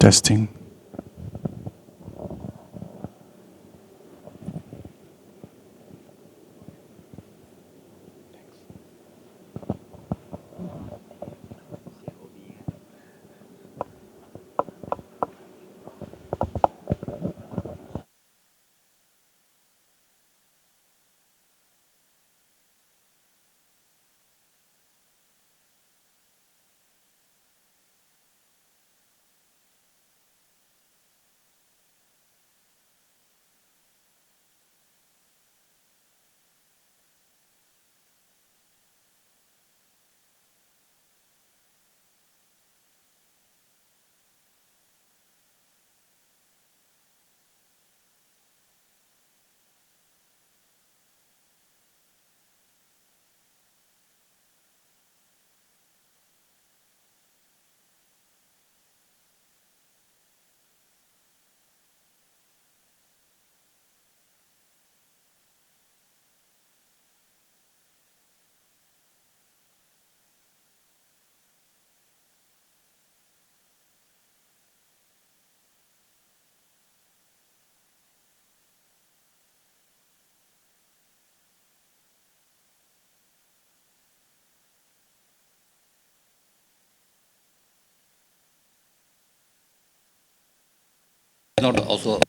Testing. Not also.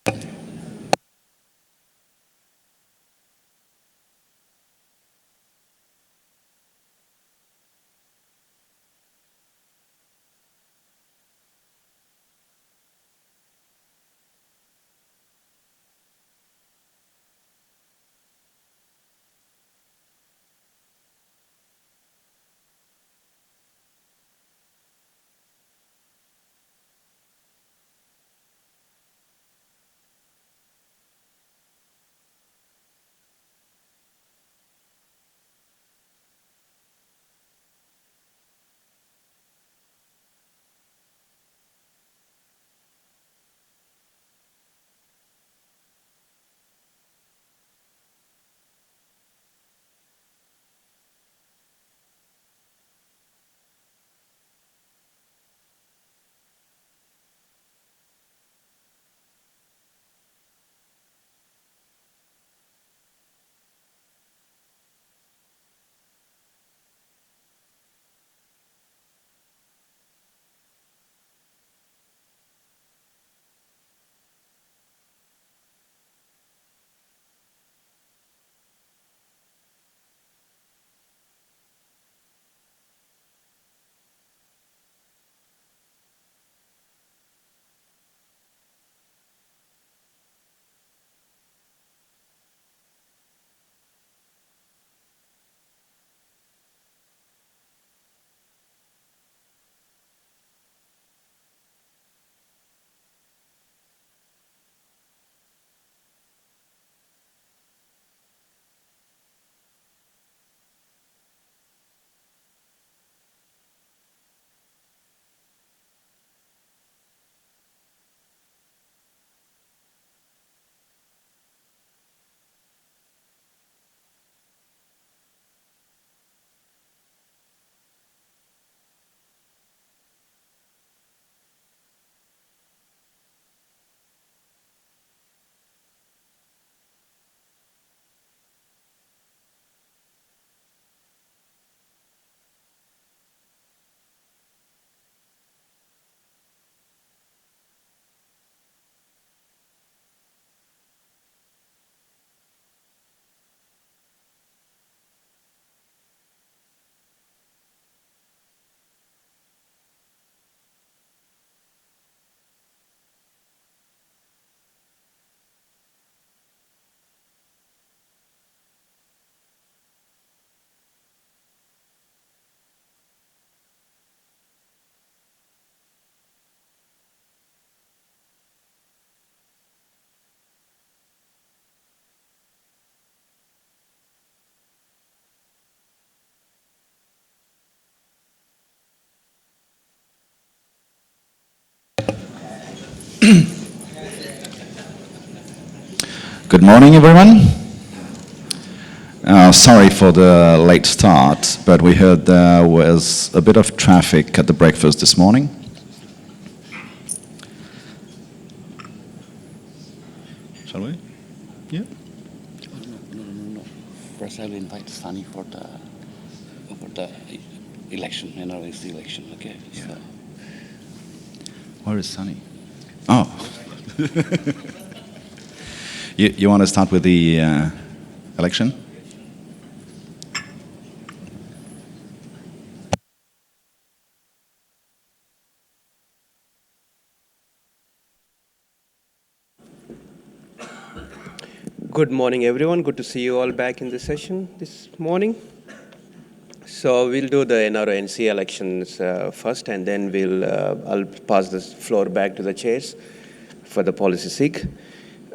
Good morning, everyone. Sorry for the late start, but we heard there was a bit of traffic at the breakfast this morning. I will invite Sunny for the election, NRO NC election. Okay. Yeah. So, Where is Sunny? Oh. You want to start with the election? Good morning, everyone. Good to see you all back in the session this morning. So we'll do the NRO NC elections first, and then I'll pass the floor back to the chairs for the policy SIG.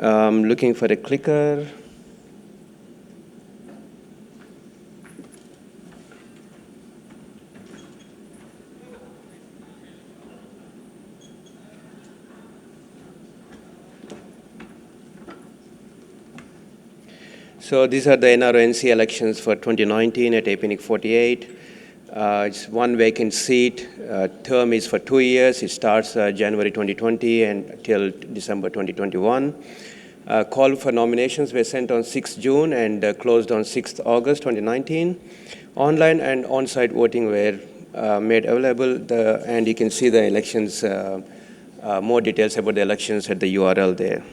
Looking for a clicker. So these are the NRO NC elections for 2019 at APNIC48. It's one vacant seat. Term is for 2 years. It starts January 2020 and till December 2021. Call for nominations were sent on 6 June and closed on 6th August 2019. Online and on-site voting were made available, and you can see the elections, more details about the elections at the URL there.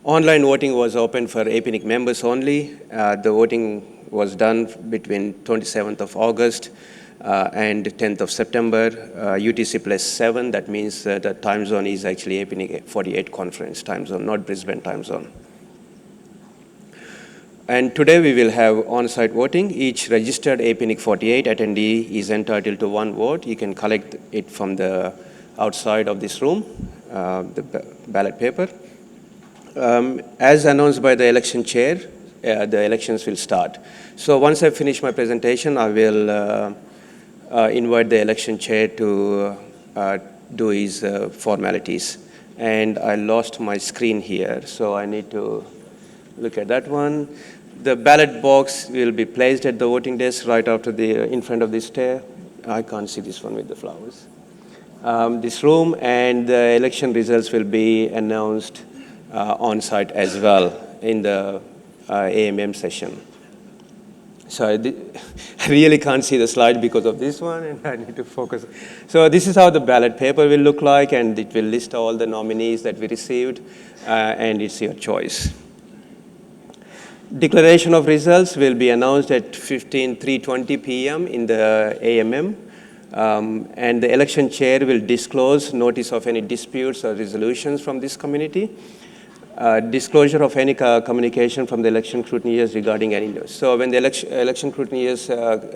Online voting was open for APNIC members only. The voting was done between 27th of August and 10th of September, UTC +7. That means the time zone is actually APNIC48 conference time zone, not Brisbane time zone. And today we will have on-site voting. Each registered APNIC48 attendee is entitled to 1 vote. You can collect it from the outside of this room, the ballot paper. As announced by the election chair, the elections will start. So once I finish my presentation, I will invite the election chair to do his formalities. And I lost my screen here, so I need to look at that one. The ballot box will be placed at the voting desk right after in front of this stair. I can't see this one with the flowers. This room, and the election results will be announced on-site as well in the AMM session. So I really can't see the slide because of this one, and I need to focus. So this is how the ballot paper will look like, and it will list all the nominees that we received, and it's your choice. Declaration of results will be announced at 3:20 p.m. in the AMM. And the election chair will disclose notice of any disputes or resolutions from this community. Disclosure of any communication from the election scrutineers regarding any news. So when the election scrutineers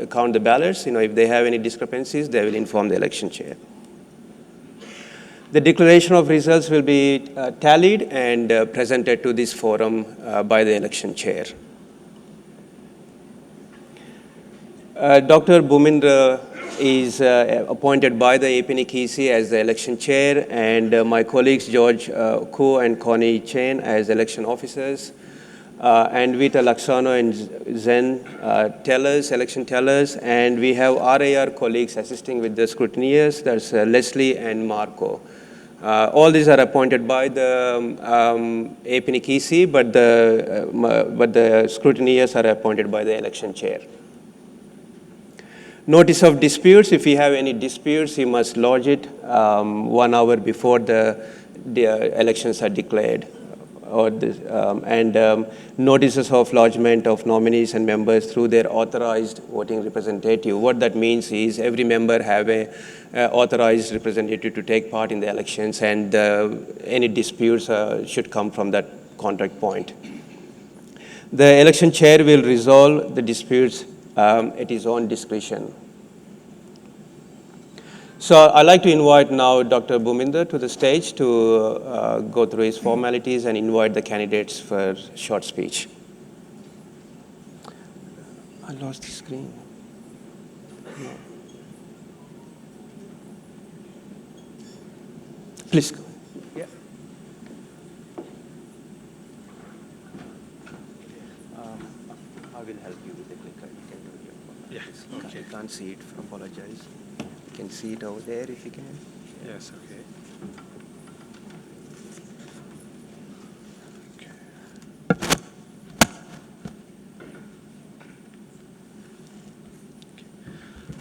count the ballots, if they have any discrepancies, they will inform the election chair. The declaration of results will be tallied and presented to this forum by the election chair. Dr. Bhumendra is appointed by the APNIC as the election chair, and my colleagues George Koo and Connie Chen as election officers, and Vita Laksano and Zen election tellers, and we have RAR colleagues assisting with the scrutineers, that's Leslie and Marco. All these are appointed by the APNIC, but the scrutineers are appointed by the election chair. Notice of disputes. If you have any disputes, you must lodge it 1 hour before the elections are declared. Notices of lodgement of nominees and members through their authorized voting representative. What that means is every member have a authorized representative to take part in the elections, and any disputes should come from that contact point. The election chair will resolve the disputes at his own discretion. So I'd like to invite now Dr. Bhumendra to the stage to go through his formalities and invite the candidates for a short speech. I lost the screen. No. Please go. Yeah. I will help you with the clicker. You can do it. Yeah. Okay. I can't see it. Apologize. You can see it over there if you can. Yes. Okay.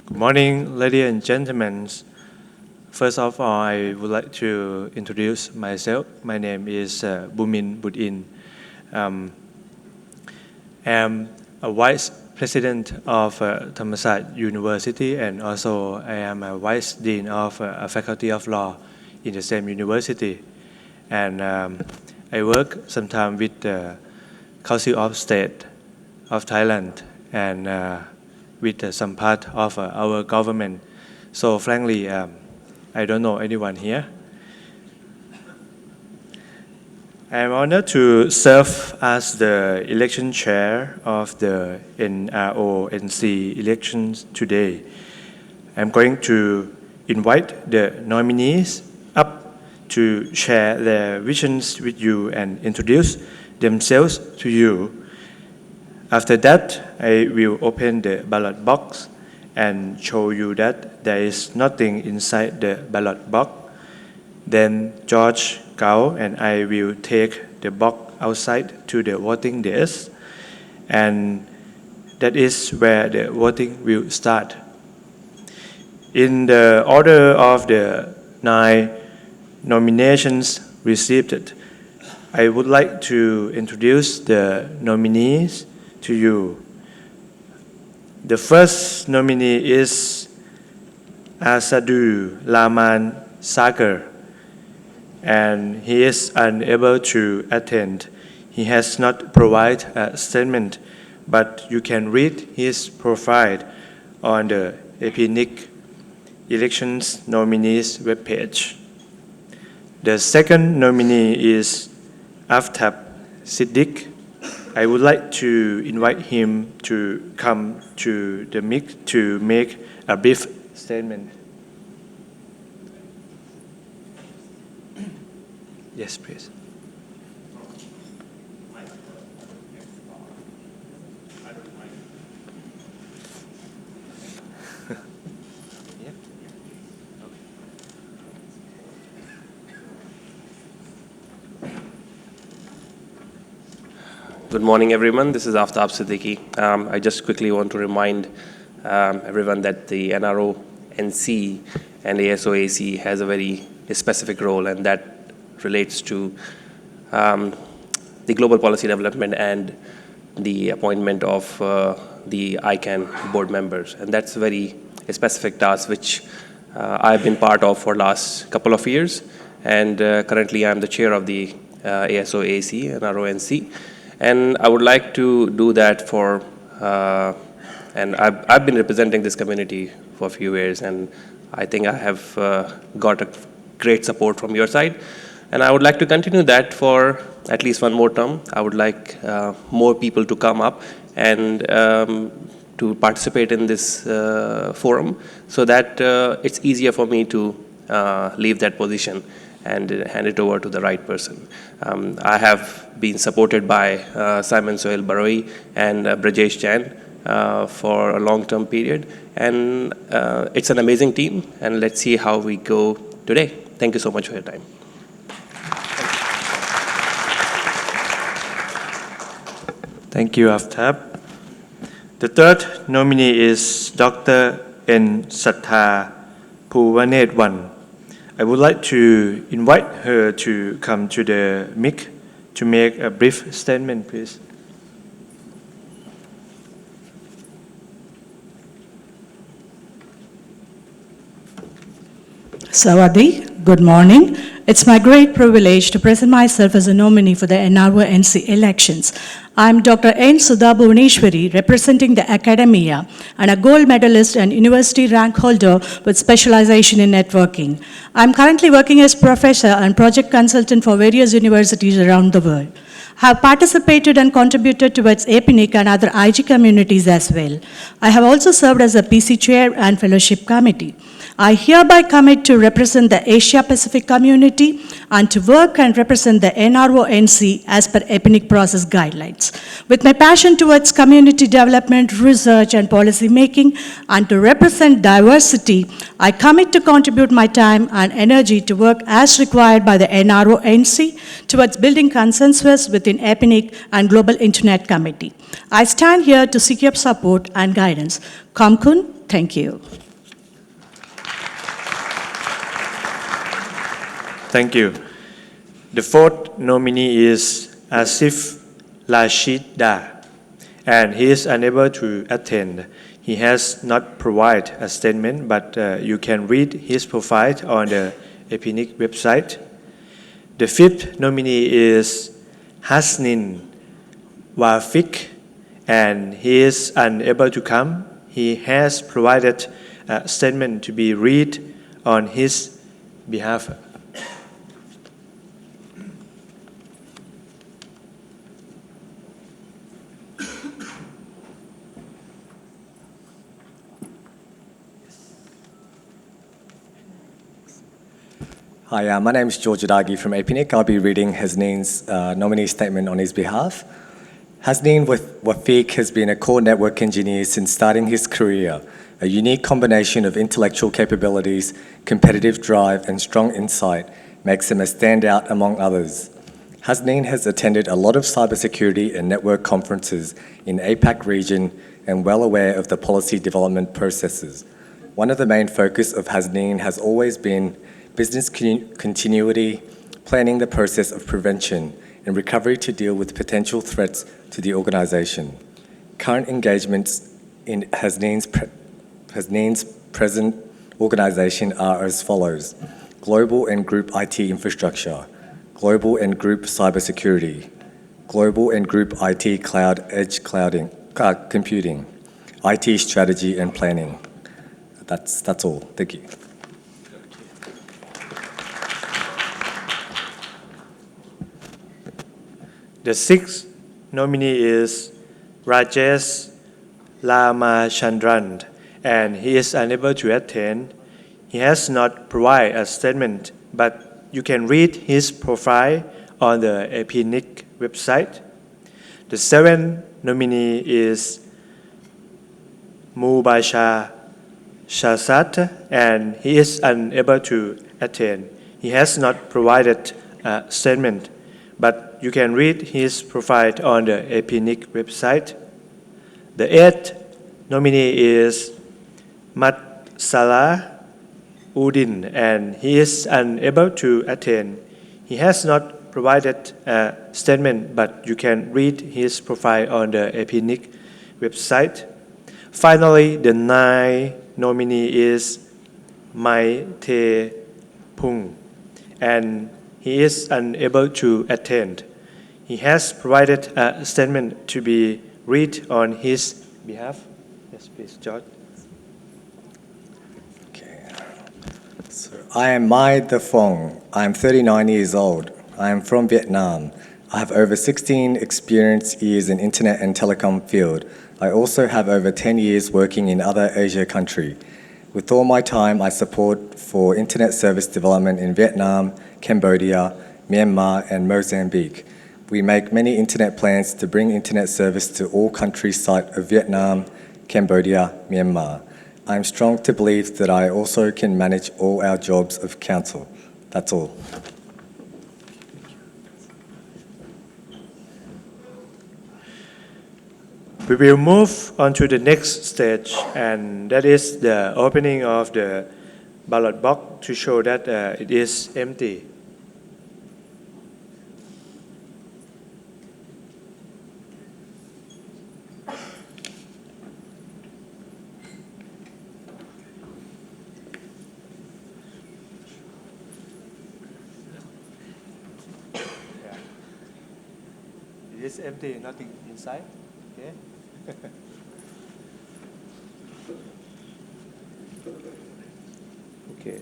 Good morning, ladies and gentlemen. First of all, I would like to introduce myself. My name is Bumin Budin. I am a Vice President of Thammasat University, and also I am a Vice Dean of a Faculty of Law in the same university. And I work sometimes with the Council of State of Thailand and with some part of our government. So frankly, I don't know anyone here. I am honored to serve as the election chair of the NRO NC Elections today. I'm going to invite the nominees up to share their visions with you and introduce themselves to you. After that, I will open the ballot box and show you that there is nothing inside the ballot box. Then George, Gao, and I will take the box outside to the voting desk, and that is where the voting will start. In the order of the 9 nominations received, I would like to introduce the nominees to you. The first nominee is Asadu Laman Sagar, and he is unable to attend. He has not provided a statement, but you can read his profile on the APNIC Elections nominees webpage. The second nominee is Aftab Siddiq. I would like to invite him to come to the mic to make a brief statement. Yes, please. Good morning, everyone. This is Aftab Siddiqui. I just quickly want to remind everyone that the NRO NC and ASO-AC has a very specific role, and that relates to the global policy development and the appointment of the ICANN board members. And that's a very specific task which I've been part of for the last couple of years. And currently I'm the chair of the ASO-AC, NRO NC. And I would like to do that for, and I've been representing this community for a few years, and I think I have got a great support from your side. And I would like to continue that for at least one more term. I would like more people to come up and to participate in this forum so that it's easier for me to leave that position and hand it over to the right person. I have been supported by Simon Sohail Baroi and Brajesh Chan for a long-term period, and it's an amazing team, and let's see how we go today. Thank you so much for your time. Thank you, Aftab. The third nominee is Dr. N. Sattha Puvanetwan. I would like to invite her to come to the mic to make a brief statement, please. Sawadee, good morning. It's my great privilege to present myself as a nominee for the NRO NC elections. I'm Dr. N. Sudha Bhuvaneshwari, representing the academia and a gold medalist and university rank holder with specialization in networking. I'm currently working as professor and project consultant for various universities around the world. Have participated and contributed towards APNIC and other IG communities as well. I have also served as a PC chair and fellowship committee. I hereby commit to represent the Asia-Pacific community and to work and represent the NRO NC as per APNIC process guidelines. With my passion towards community development, research, and policy making, and to represent diversity, I commit to contribute my time and energy to work as required by the NRO NC towards building consensus within APNIC and Global Internet Committee. I stand here to seek your support and guidance. Kamkun, Thank you. Thank you. The fourth nominee is Asif Rashid Da, and he is unable to attend. He has not provided a statement, but you can read his profile on the APNIC website. The fifth nominee is Hasnin Wafik, and he is unable to come. He has provided a statement to be read on his behalf. Hi, my name is George Adagi from APNIC. I'll be reading Hasneen's nominee statement on his behalf. Hasneen Wafiq has been a core network engineer since starting his career. A unique combination of intellectual capabilities, competitive drive, and strong insight makes him a standout among others. Hasneen has attended a lot of cybersecurity and network conferences in APAC region and well aware of the policy development processes. One of the main focus of Hasneen has always been business continuity, planning the process of prevention and recovery to deal with potential threats to the organization. Current engagements in Hasneen's present organization are as follows: global and group IT infrastructure, global and group cybersecurity, global and group IT cloud edge computing, IT strategy and planning. That's all. Thank you. The sixth nominee is Rajesh Ramachandran, and he is unable to attend. He has not provided a statement, but you can read his profile on the APNIC website. The seventh nominee is Mubashir Shahzad, and he is unable to attend. He has not provided a statement, but you can read his profile on the APNIC website. The eighth nominee is Matsala Udin, and he is unable to attend. He has not provided a statement, but you can read his profile on the APNIC website. Finally, the ninth nominee is Mai Te Pung, and he is unable to attend. He has provided a statement to be read on his behalf. Yes, please, George. Okay. So I am Mai The Phong. I am 39 years old. I am from Vietnam. I have over 16 experience years in internet and telecom field. I also have over 10 years working in other Asia country. With all my time, I support for internet service development in Vietnam, Cambodia, Myanmar, and Mozambique. We make many internet plans to bring internet service to all countries side of Vietnam, Cambodia, Myanmar. I am strong to believe that I also can manage all our jobs of council. That's all. We will move on to the next stage, and that is the opening of the ballot box to show that it is empty. It is empty, nothing inside. Okay. Okay.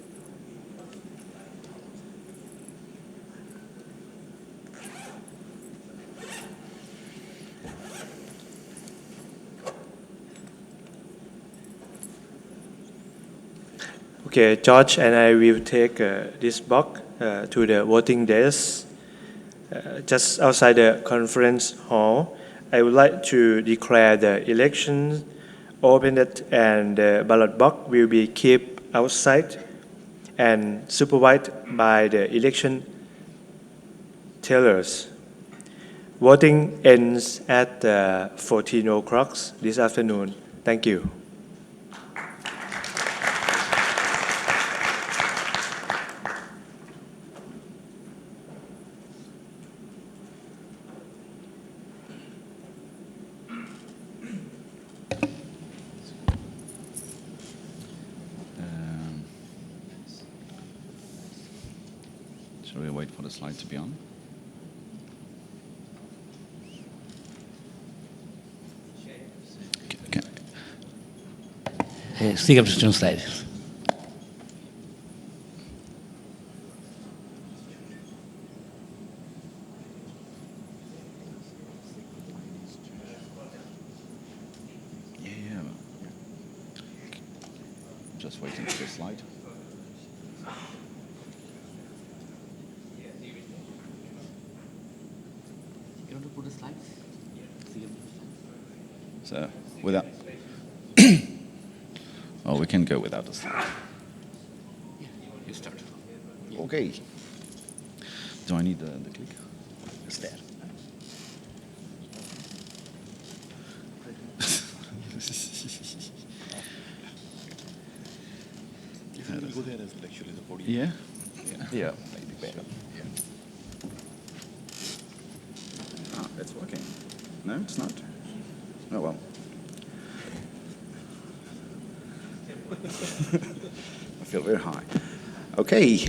Okay, George and I will take this box to the voting desk just outside the conference hall. I would like to declare the election opened, and the ballot box will be kept outside and supervised by the election tellers. Voting ends at 14 o'clock this afternoon. Thank you. Shall we wait for the slide to be on? Okay. Siga para os seus slides. Yeah. Just waiting for the slide. You want to put the slides? So, without... Oh, we can go without the slide. Yeah, you start. Okay. Do I need the click? It's there. Go there as actually the podium. Yeah? Yeah. Maybe better. Yeah. Ah, it's working. No, it's not. Oh, well. I feel very high. Okay.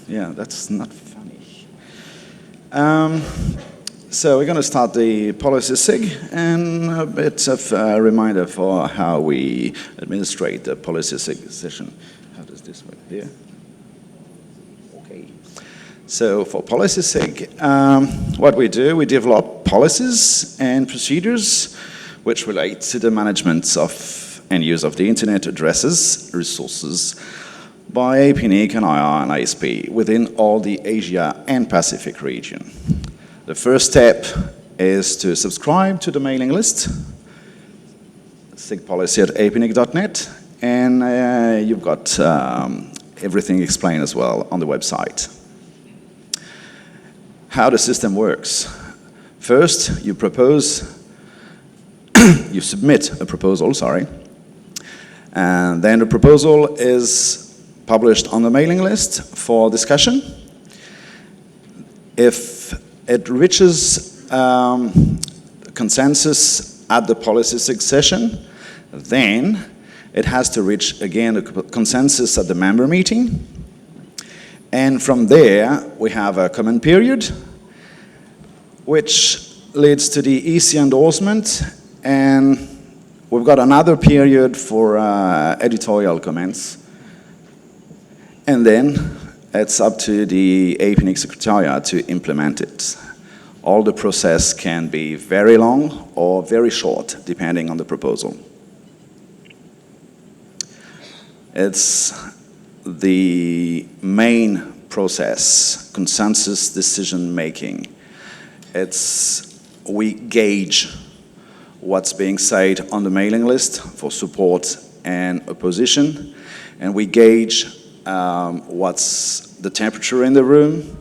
Yeah, that's not funny. So we're going to start the policy SIG and a bit of a reminder for how we administrate the policy SIG session. How does this work here? Okay. So for policy SIG, what we do, we develop policies and procedures which relate to the management of and use of the internet addresses, resources by APNIC and IR and ISP within all the Asia and Pacific region. The first step is to subscribe to the mailing list, sigpolicy@apnic.net, and you've got everything explained as well on the website. How the system works. First, you submit a proposal, and then the proposal is published on the mailing list for discussion. If it reaches consensus at the policy SIG session, then it has to reach again a consensus at the member meeting. And from there, we have a comment period, which leads to the EC endorsement, and we've got another period for editorial comments. And then it's up to the APNIC Secretariat to implement it. All the process can be very long or very short, depending on the proposal. It's the main process, consensus decision making. We gauge what's being said on the mailing list for support and opposition, and we gauge what's the temperature in the room.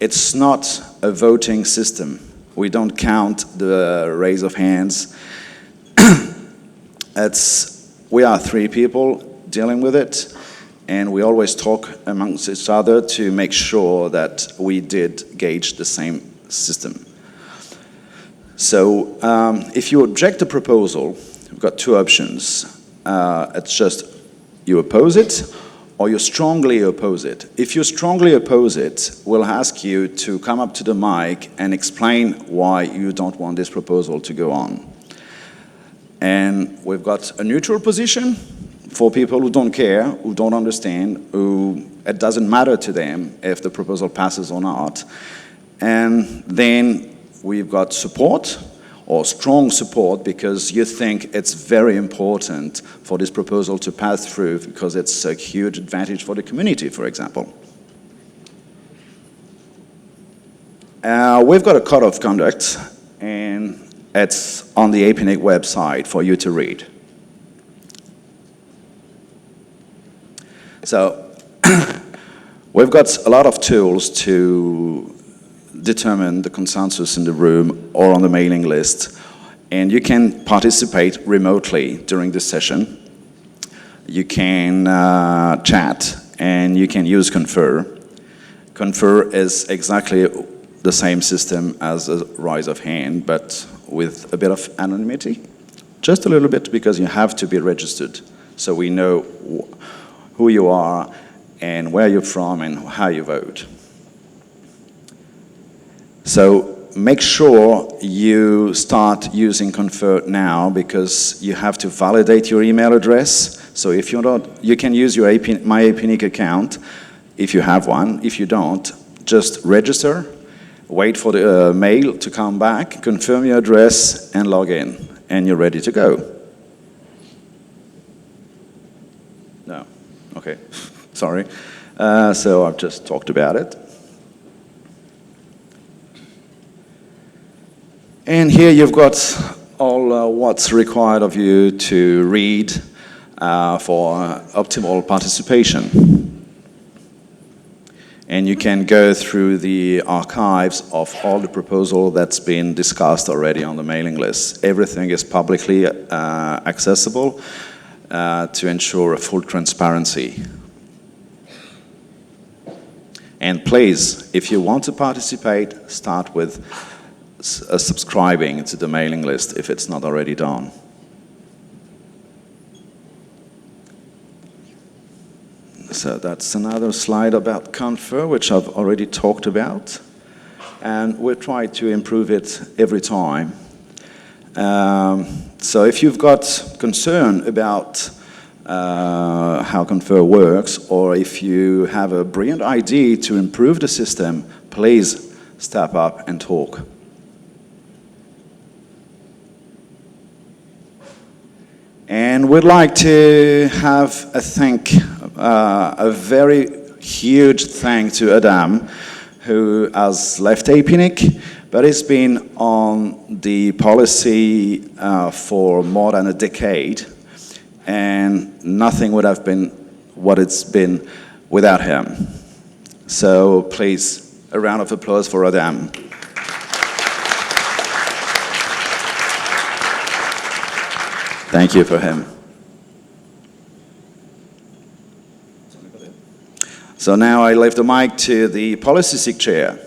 It's not a voting system. We don't count the raise of hands. We are 3 people dealing with it, and we always talk amongst each other to make sure that we did gauge the same system. So if you object to proposal, you've got 2 options. It's just you oppose it, or you strongly oppose it. If you strongly oppose it, we'll ask you to come up to the mic and explain why you don't want this proposal to go on. And we've got a neutral position for people who don't care, who don't understand, who it doesn't matter to them if the proposal passes or not. And then we've got support, or strong support, because you think it's very important for this proposal to pass through because it's a huge advantage for the community, for example. We've got a code of conduct, and it's on the APNIC website for you to read. So we've got a lot of tools to determine the consensus in the room or on the mailing list, and you can participate remotely during this session. You can chat, and you can use Confer. Confer is exactly the same system as a raise of hand, but with a bit of anonymity. Just a little bit, because you have to be registered, so we know who you are and where you're from and how you vote. So make sure you start using Confer now, because you have to validate your email address. So if you're not, you can use your My APNIC account if you have one. If you don't, just register, wait for the mail to come back, confirm your address, and log in, and you're ready to go. No, okay, sorry. So I've just talked about it. And here you've got all what's required of you to read for optimal participation. And you can go through the archives of all the proposal that's been discussed already on the mailing list. Everything is publicly accessible to ensure a full transparency. And please, if you want to participate, start with subscribing to the mailing list if it's not already done. So that's another slide about Confer, which I've already talked about. And we'll try to improve it every time. So if you've got concern about how Confer works, or if you have a brilliant idea to improve the system, please step up and talk. And we'd like to have a very huge thank to Adam, who has left APNIC, but he's been on the policy for more than a decade, and nothing would have been what it's been without him. So please, a round of applause for Adam. Thank you for him. So now I leave the mic to the Policy SIG Chair.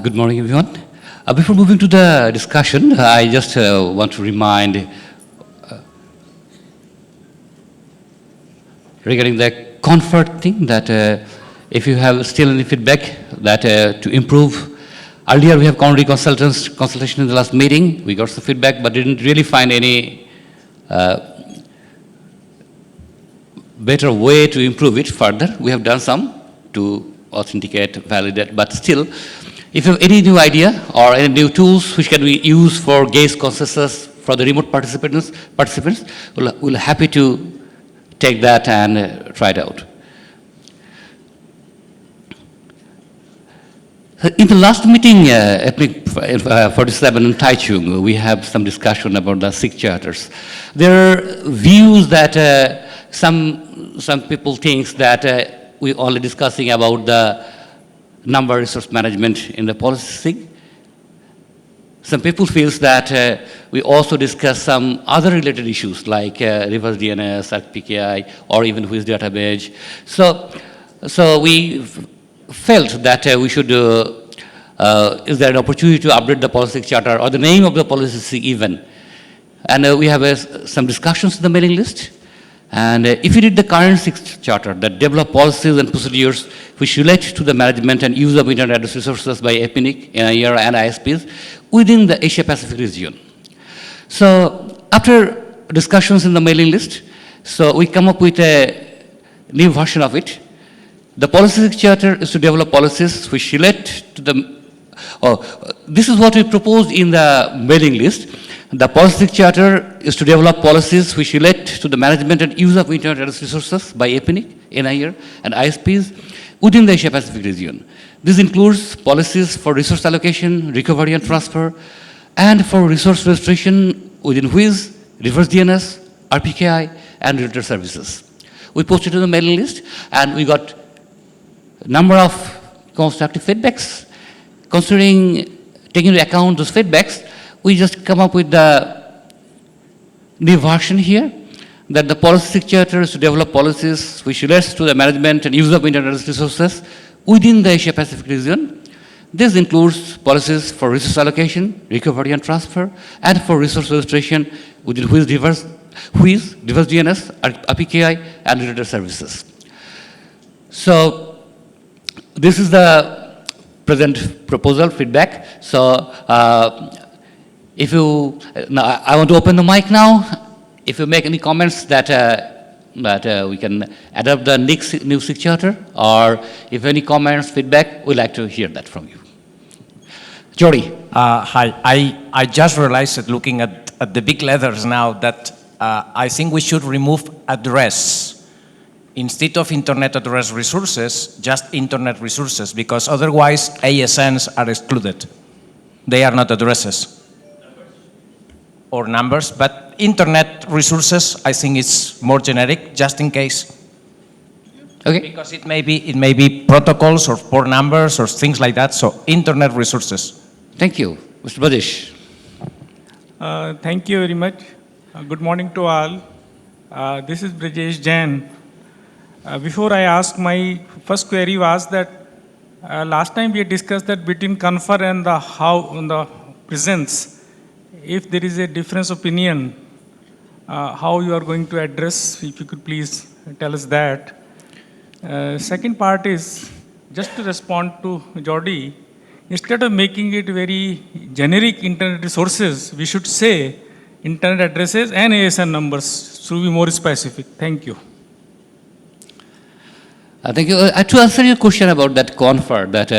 Good morning, everyone. Before moving to the discussion, I just want to remind regarding the comfort thing that if you have still any feedback that to improve. Earlier we have consultation in the last meeting. We got some feedback, but didn't really find any better way to improve it further. We have done some to authenticate, validate, but still, if you have any new idea or any new tools which can be used for gauge consensus for the remote participants, we'll happy to take that and try it out. In the last meeting, APNIC47 in Taichung, we have some discussion about the SIG charters. There are views that some people think that we're only discussing about the number resource management in the policy SIG. Some people feel that we also discuss some other related issues like reverse DNS, RPKI, or even whiz database. So we felt that we should, is there an opportunity to update the policy charter or the name of the policy SIG even? And we have some discussions in the mailing list. And if you read the current SIG Charter that develop policies and procedures which relate to the management and use of internet address resources by APNIC, NIR, and ISPs within the Asia-Pacific region. So after discussions in the mailing list, so we come up with a new version of it. The policy SIG Charter is to develop policies which relate to the, this is what we proposed in the mailing list. The policy SIG Charter is to develop policies which relate to the management and use of internet address resources by APNIC, NIR, and ISPs within the Asia-Pacific region. This includes policies for resource allocation, recovery and transfer, and for resource restoration within WHIS, reverse DNS, RPKI, and related services. We posted to the mailing list, and we got a number of constructive feedbacks. Considering, taking into account those feedbacks, we just come up with the new version here, that the policy SIG Charter is to develop policies which relates to the management and use of internet resources within the Asia-Pacific region. This includes policies for resource allocation, recovery and transfer, and for resource registration within which diverse DNS, APNIC48, and related services. So this is the present proposal feedback. So if you, now I want to open the mic now. If you make any comments that we can adopt the new SIG Charter, or if any comments, feedback, we'd like to hear that from you. Jody. Hi, I just realized that looking at the big letters now that I think we should remove address. Instead of internet address resources, just internet resources, because otherwise ASNs are excluded. They are not addresses or numbers, but internet resources, I think it's more generic, just in case. Okay. Because it may be protocols or port numbers or things like that, so internet resources. Thank you. Mr. Badesh. Thank you very much. Good morning to all. This is Brajesh Jain. Before I ask, my first query was that last time we discussed that between confer and the presence, if there is a difference opinion, how you are going to address, if you could please tell us that. Second part is, just to respond to Jordi, instead of making it very generic internet resources, we should say internet addresses and ASN numbers to be more specific. Thank you. Thank you. To answer your question about that confer, that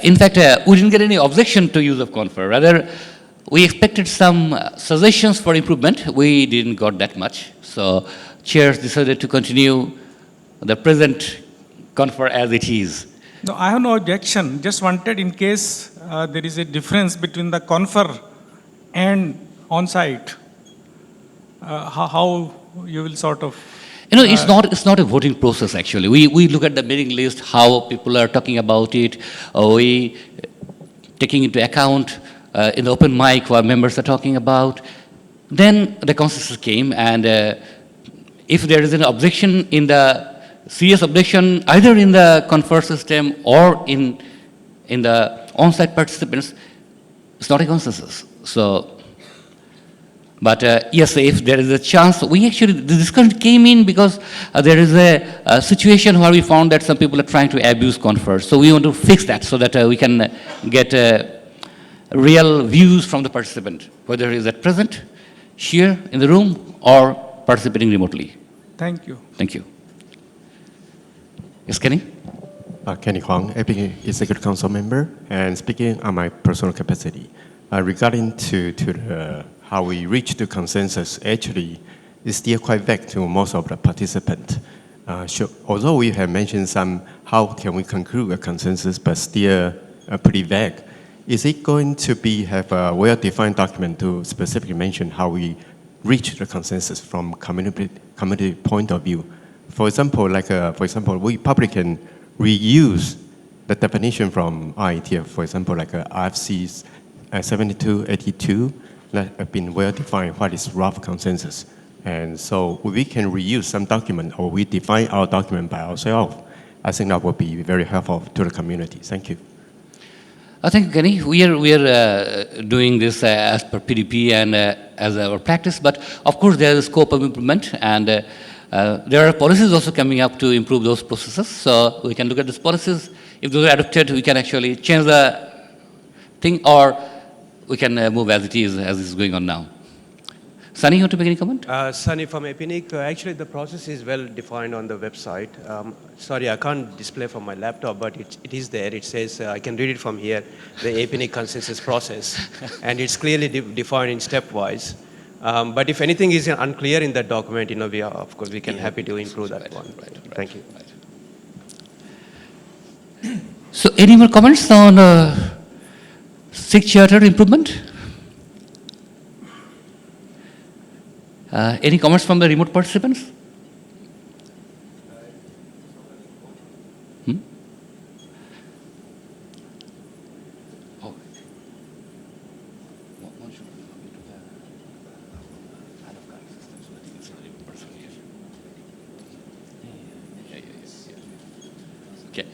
in fact we didn't get any objection to use of confer. Rather, we expected some suggestions for improvement. We didn't got that much. So chairs decided to continue the present confer as it is. No, I have no objection. Just wanted in case there is a difference between the confer and on-site, how you will sort of. You know, it's not a voting process actually. We look at the mailing list, how people are talking about it. We taking into account in the open mic what members are talking about. Then the consensus came, and if there is an objection in the serious objection, either in the confer system or in the on-site participants, it's not a consensus. So, but yes, if there is a chance, the discussion came in because there is a situation where we found that some people are trying to abuse confer. So we want to fix that so that we can get real views from the participant, whether he is at present, here in the room, or participating remotely. Thank you. Thank you. Yes, Kenny? Kenny Huang, APNIC Executive Council member, and speaking on my personal capacity. Regarding to how we reach the consensus, actually, it's still quite vague to most of the participants. Although we have mentioned some, how can we conclude a consensus, but still pretty vague. Is it going to have a well-defined document to specifically mention how we reach the consensus from community point of view? For example, we probably can reuse the definition from IETF, for example, like RFC 7282, that have been well defined what is rough consensus. And so we can reuse some document, or we define our document by ourselves. I think that would be very helpful to the community. Thank you. I think, Kenny, we are doing this as per PDP and as our practice, but of course there is a scope of improvement, and there are policies also coming up to improve those processes. So we can look at these policies. If those are adopted, we can actually change the thing, or we can move as it is going on now. Sunny, you want to make any comment? Sunny from APNIC. Actually, the process is well defined on the website. Sorry, I can't display from my laptop, but it is there. It says, I can read it from here, the APNIC consensus process. And it's clearly defined in stepwise. But if anything is unclear in that document, of course, we can happy to improve that one. Right. Thank you. So any more comments on SIG Charter improvement? Any comments from the remote participants? Oh. Okay.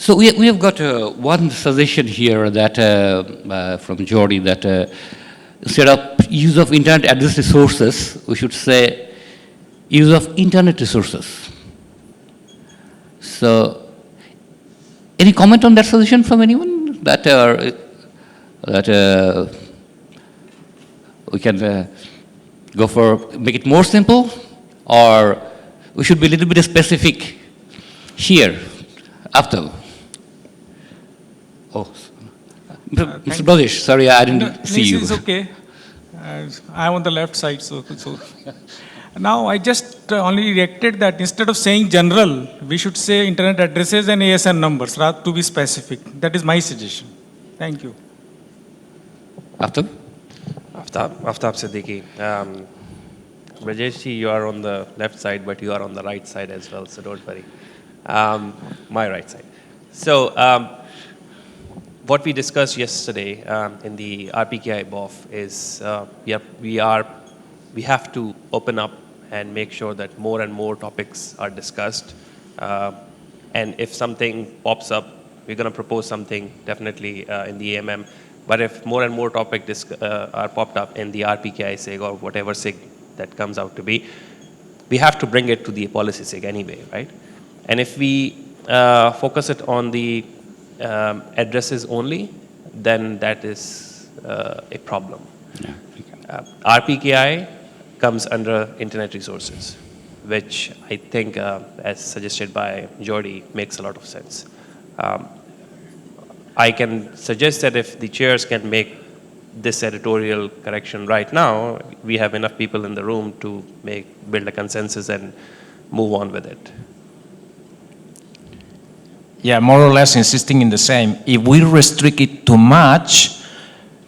So we have got one suggestion here that from Jordi that instead of use of internet address resources, we should say use of internet resources. So, any comment on that suggestion from anyone? That we can go for make it more simple, or we should be a little bit specific here after. Oh, Mr. Brajesh, sorry, I didn't see you. This is okay. I'm on the left side, so. Now, I just only reacted that instead of saying general, we should say internet addresses and ASN numbers, rather to be specific. That is my suggestion. Thank you. After? Aftab Siddiqui. Brajesh ji, you are on the left side, but you are on the right side as well, so don't worry. My right side. So, what we discussed yesterday in the RPKI BOF is we have to open up and make sure that more and more topics are discussed. And if something pops up, we're going to propose something definitely in the AMM. But if more and more topics are popped up in the RPKI SIG or whatever SIG that comes out to be, we have to bring it to the policy SIG anyway, right? And if we focus it on the addresses only, then that is a problem. Yeah. RPKI comes under internet resources, which I think, as suggested by Jordi, makes a lot of sense. I can suggest that if the chairs can make this editorial correction right now, we have enough people in the room to build a consensus and move on with it. Yeah, more or less insisting in the same. If we restrict it too much,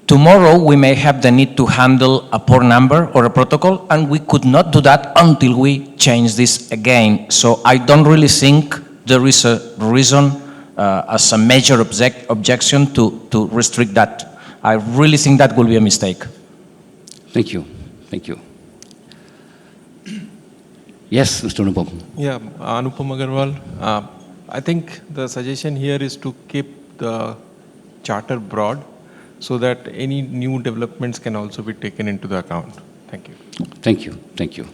tomorrow we may have the need to handle a port number or a protocol, and we could not do that until we change this again. So I don't really think there is a reason as a major objection to restrict that. I really think that will be a mistake. Thank you. Thank you. Yes, Mr. Anupam. Yeah, Anupam Agarwal. I think the suggestion here is to keep the charter broad so that any new developments can also be taken into the account. Thank you. Thank you. Thank you.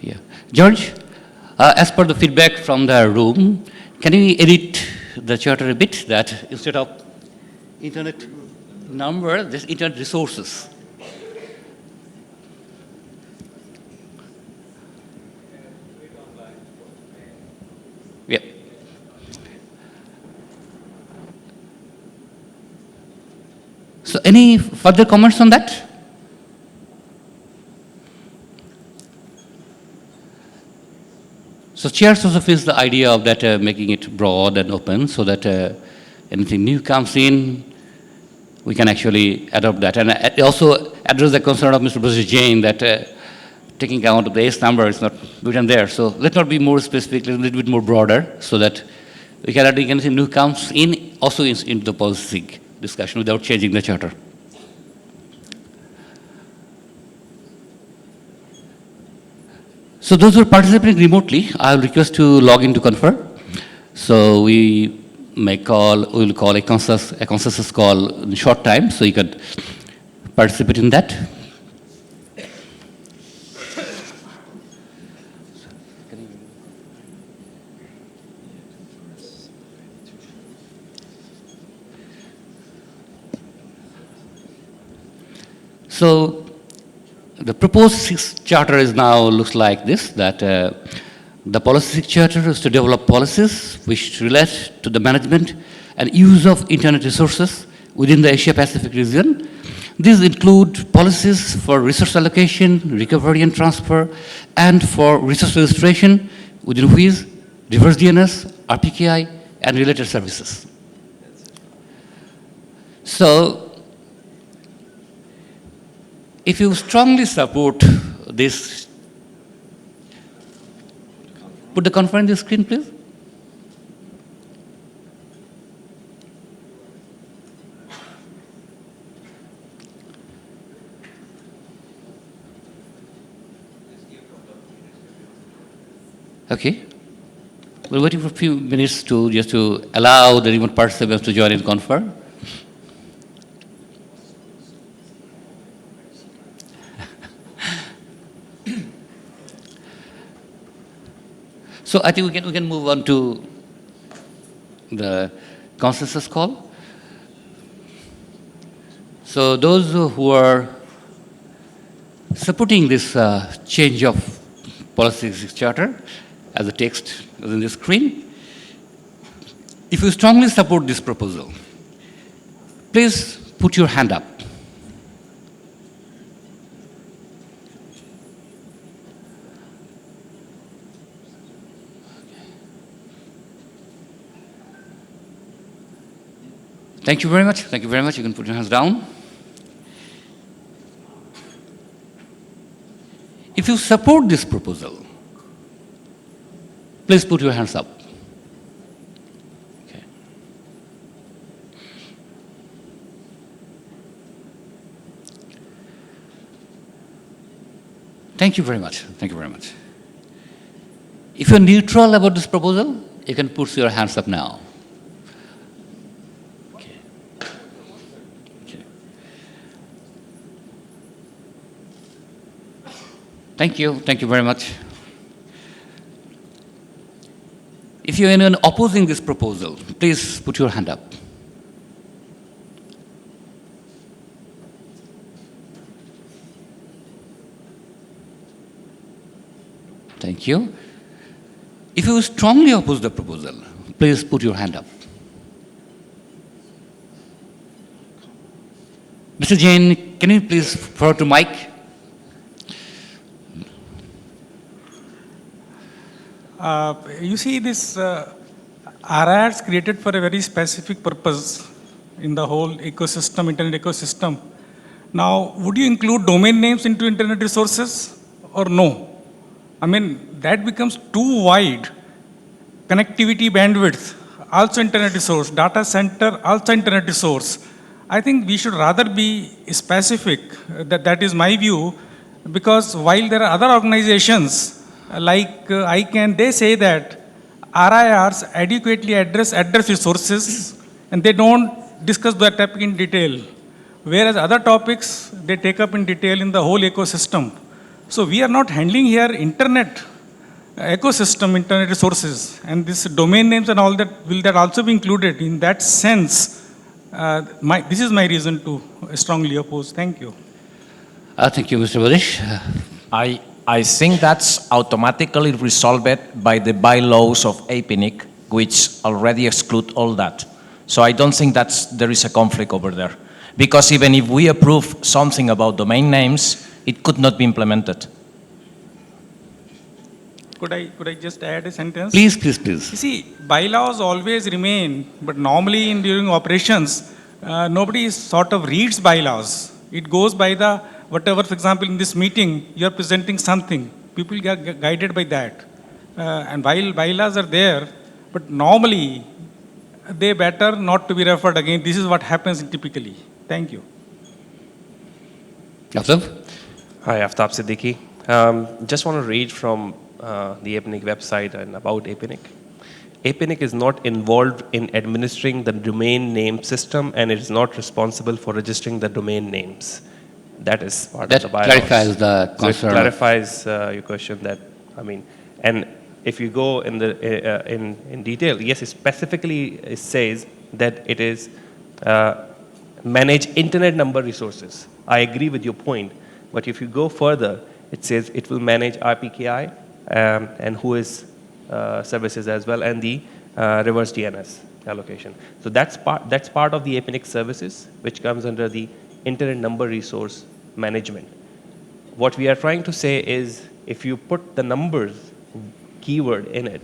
Yeah. George, as per the feedback from the room, can we edit the charter a bit that instead of internet number, this internet resources? Yeah. So any further comments on that? So chairs also feels the idea of that making it broad and open so that anything new comes in, we can actually adopt that. And also address the concern of Mr. Brajesh Jain that taking account of the ACE number is not written there. So let's not be more specific, a little bit more broader so that we can add anything new comes in also into the policy discussion without changing the charter. So those who are participating remotely, I will request to log in to confer. So we will call a consensus call in a short time, so you can participate in that. So the proposed SIG Charter is now looks like this, that the policy SIG Charter is to develop policies which relate to the management and use of internet resources within the Asia-Pacific region. These include policies for resource allocation, recovery and transfer, and for resource registration, within which reverse DNS, RPKI, and related services. So, if you strongly support this put the confer on the screen, please. Okay. We're waiting for a few minutes just to allow the remote participants to join in the confer. So I think we can move on to the consensus call. So those who are supporting this change of policy SIG Charter, as the text is on the screen, if you strongly support this proposal, please put your hand up. Thank you very much. Thank you very much. You can put your hands down. If you support this proposal, please put your hands up. Okay. Thank you very much. Thank you very much. If you're neutral about this proposal, you can put your hands up now. Okay. Okay. Thank you. Thank you very much. If you're anyone opposing this proposal, please put your hand up. Thank you. If you strongly oppose the proposal, please put your hand up. Mr. Jain, can you please forward to mic? You see, this RIR is created for a very specific purpose in the whole ecosystem, internet ecosystem. Now, would you include domain names into internet resources or no? I mean, that becomes too wide. Connectivity, bandwidth, also internet resource. Data center, also internet resource. I think we should rather be specific. That is my view, because while there are other organizations like ICANN, they say that RIRs adequately address resources and they don't discuss that topic in detail. Whereas other topics, they take up in detail in the whole ecosystem. So we are not handling here internet ecosystem, internet resources, and this domain names and all that, will that also be included? In that sense, this is my reason to strongly oppose. Thank you. Thank you, Mr. Badish. I think that's automatically resolved by the bylaws of APNIC, which already exclude all that. So I don't think there is a conflict over there. Because even if we approve something about domain names, it could not be implemented. Could I just add a sentence? Please, please, please. You see, bylaws always remain, but normally during operations, nobody sort of reads bylaws. It goes by the whatever, for example, in this meeting, you are presenting something. People get guided by that. And while bylaws are there, but normally, they better not to be referred again. This is what happens typically. Thank you. Aftab? Hi, Aftab Siddiqui. Just want to read from the APNIC website and about APNIC. APNIC is not involved in administering the domain name system, and it is not responsible for registering the domain names. That is part of the bylaws. That clarifies the concern. So it clarifies your question that, I mean, and if you go in the in detail, yes, it specifically says that it is manage internet number resources. I agree with your point, but if you go further, it says it will manage RPKI and whois services as well, and the reverse DNS allocation. So that's part of the APNIC services, which comes under the internet number resource management. What we are trying to say is, if you put the numbers keyword in it,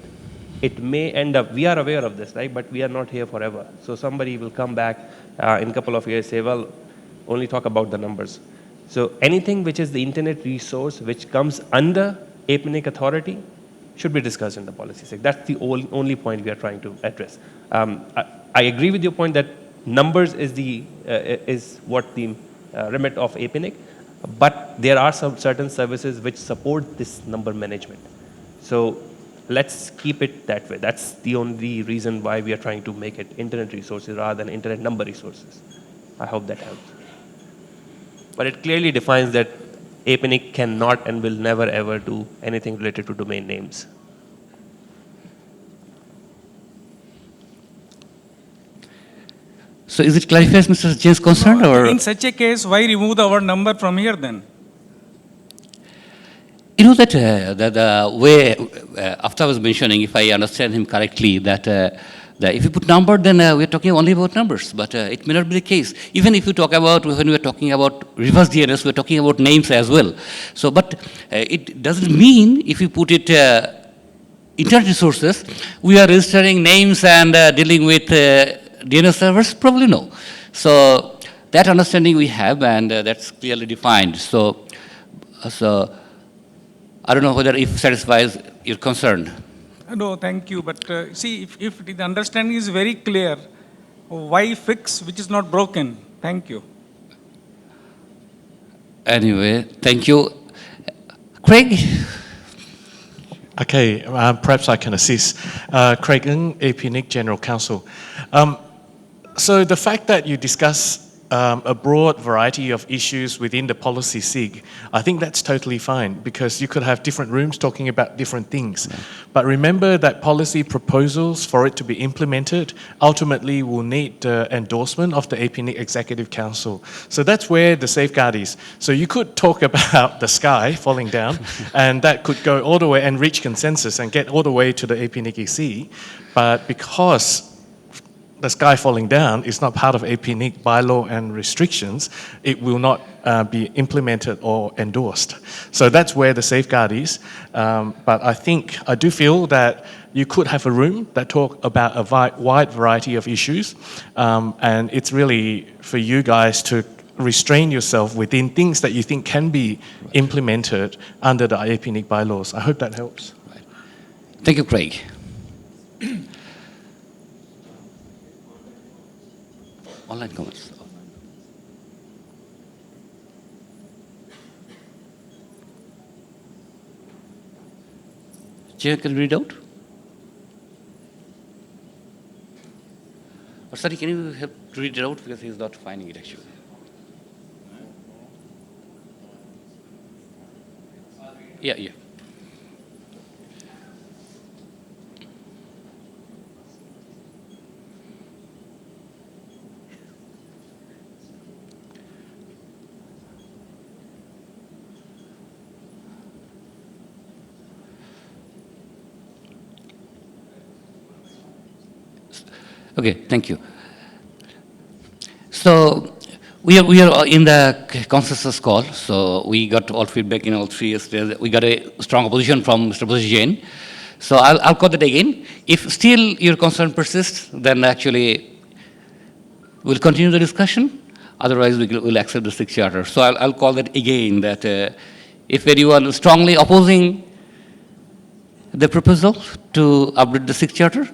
it may end up, we are aware of this, right? But we are not here forever. So somebody will come back in a couple of years, say, well, only talk about the numbers. So anything which is the internet resource which comes under APNIC authority should be discussed in the policy SIG. That's the only point we are trying to address. I agree with your point that numbers is what the remit of APNIC, but there are some certain services which support this number management. So let's keep it that way. That's the only reason why we are trying to make it internet resources rather than internet number resources. I hope that helps. But it clearly defines that APNIC cannot and will never ever do anything related to domain names. So is it clarifies Mr. Jain's concern, or? In such a case, why remove our number from here then? You know that the way after I was mentioning, if I understand him correctly, that if you put number, then we're talking only about numbers, but it may not be the case. Even if you talk about, when we're talking about reverse DNS, we're talking about names as well. So, but it doesn't mean if you put it internet resources, we are registering names and dealing with DNS servers? Probably no. So that understanding we have, and that's clearly defined. So I don't know whether it satisfies your concern. No, thank you. But see, if the understanding is very clear, why fix which is not broken? Thank you. Anyway, thank you. Craig? Okay, perhaps I can assist. Craig Ng, APNIC General Counsel. So the fact that you discuss a broad variety of issues within the policy SIG, I think that's totally fine, because you could have different rooms talking about different things. But remember that policy proposals, for it to be implemented, ultimately will need the endorsement of the APNIC Executive Council. So that's where the safeguard is. So you could talk about the sky falling down, and that could go all the way and reach consensus and get all the way to the APNIC EC. But because the sky falling down is not part of APNIC bylaw and restrictions, it will not be implemented or endorsed. So that's where the safeguard is. But I do feel that you could have a room that talk about a wide variety of issues, and it's really for you guys to restrain yourself within things that you think can be implemented under the APNIC bylaws. I hope that helps. Right. Thank you, Craig. Online comments. Chair, can you read out? Or sorry, can you help to read it out, because he's not finding it actually. Yeah. Okay, thank you. So we are in the consensus call. So we got all feedback in all 3 years. We got a strong opposition from Mr. Brajesh Jain. So I'll call that again. If still your concern persists, then actually we'll continue the discussion. Otherwise, we'll accept the SIG Charter. So I'll call that again, that if anyone is strongly opposing the proposal to update the SIG Charter,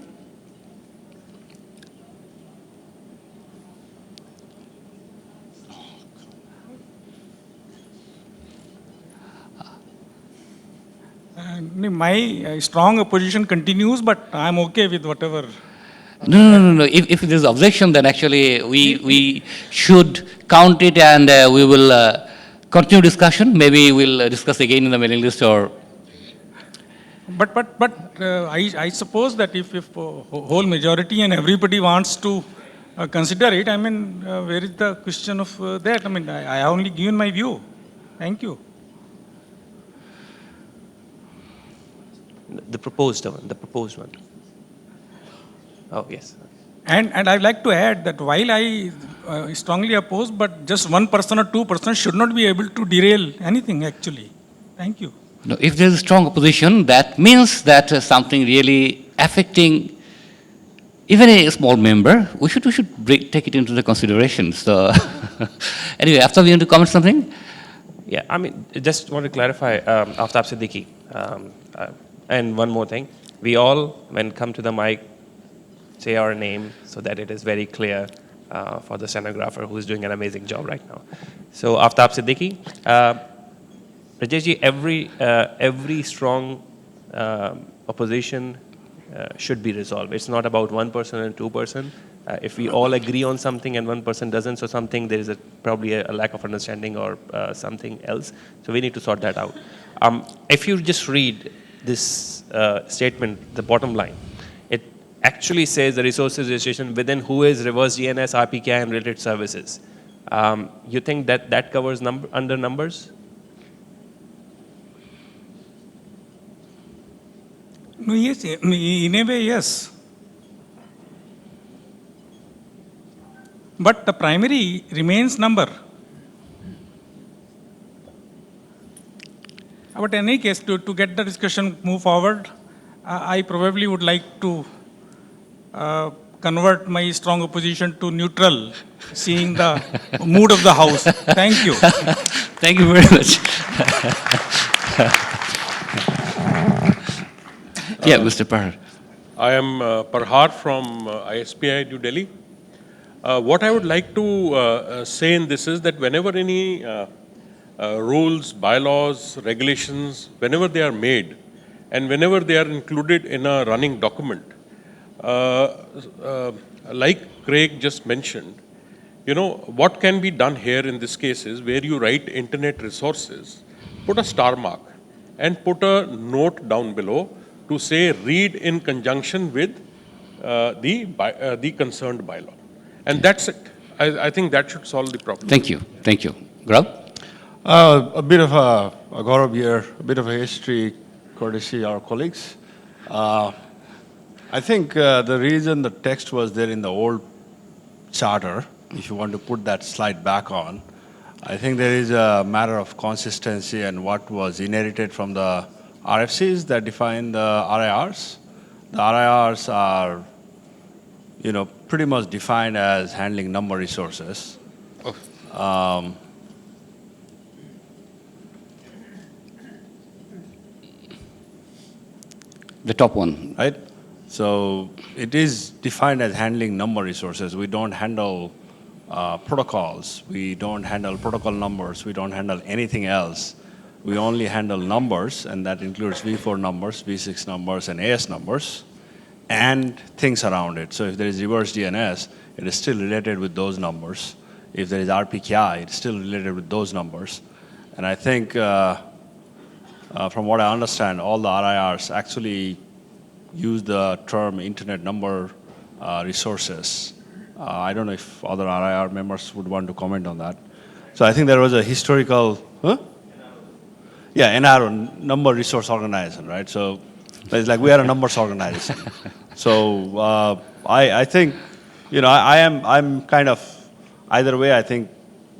my strong opposition continues, but I'm okay with whatever. No. If there's objection, then actually we should count it, and we will continue discussion. Maybe we'll discuss again in the mailing list, or. But I suppose that if whole majority and everybody wants to consider it, I mean, where is the question of that? I mean, I only given my view. Thank you. The proposed one. Oh, yes. And I'd like to add that while I strongly oppose, but just 1% or 2% should not be able to derail anything, actually. Thank you. No, if there's a strong opposition, that means that something really affecting even a small member, we should take it into the consideration. So anyway, after we want to comment something? Yeah, I mean, just want to clarify, Aftab Siddiqui. And one more thing, we all, when come to the mic, say our name so that it is very clear for the stenographer who is doing an amazing job right now. So, Aftab Siddiqui, Rajeshji, every strong opposition should be resolved. It's not about one person and two person. If we all agree on something and one person doesn't, so something there is probably a lack of understanding or something else. So we need to sort that out. If you just read this statement, the bottom line, it actually says the resources registration within who is reverse DNS, RPKI, and related services. You think that covers under numbers? No, yes, in a way, yes. But the primary remains number. But in any case, to get the discussion move forward, I probably would like to convert my strong opposition to neutral, seeing the mood of the House. Thank you. Thank you very much. Yeah, Mr. Parhar. I am Parhar from ISPI New Delhi. What I would like to say in this is that whenever any rules, bylaws, regulations, whenever they are made and whenever they are included in a running document, like Craig just mentioned, you know, what can be done here in this case is where you write internet resources, put a star mark and put a note down below to say read in conjunction with the concerned bylaw. And that's it. I think that should solve the problem. Thank you. Thank you. Grab? A bit of a Gaurav here, a bit of a history, courtesy our colleagues. I think the reason the text was there in the old charter, if you want to put that slide back on, I think there is a matter of consistency and what was inherited from the RFCs that define the RIRs. The RIRs are, you know, pretty much defined as handling number resources. The top one. Right? So it is defined as handling number resources. We don't handle protocols. We don't handle protocol numbers. We don't handle anything else. We only handle numbers, and that includes V4 numbers, V6 numbers, and AS numbers, and things around it. So if there is reverse DNS, it is still related with those numbers. If there is RPKI, it's still related with those numbers. And I think, from what I understand, all the RIRs actually use the term internet number resources. I don't know if other RIR members would want to comment on that. So I think there was a historical, Yeah, NRO, Number Resource Organization, right? So it's like we are a numbers organization. So I think, you know, I'm kind of, either way, I think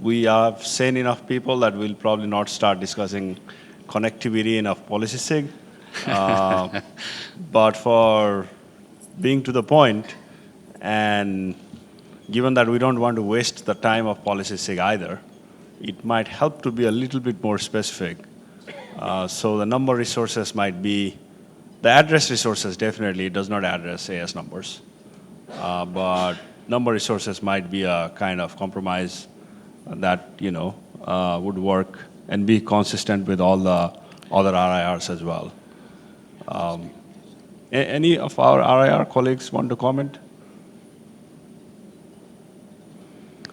we have sane enough people that we'll probably not start discussing connectivity in a policy SIG. But for being to the point, and given that we don't want to waste the time of policy SIG either, it might help to be a little bit more specific. So the number resources might be, the address resources definitely does not address AS numbers. But number resources might be a kind of compromise that, you know, would work and be consistent with all the other RIRs as well. Any of our RIR colleagues want to comment?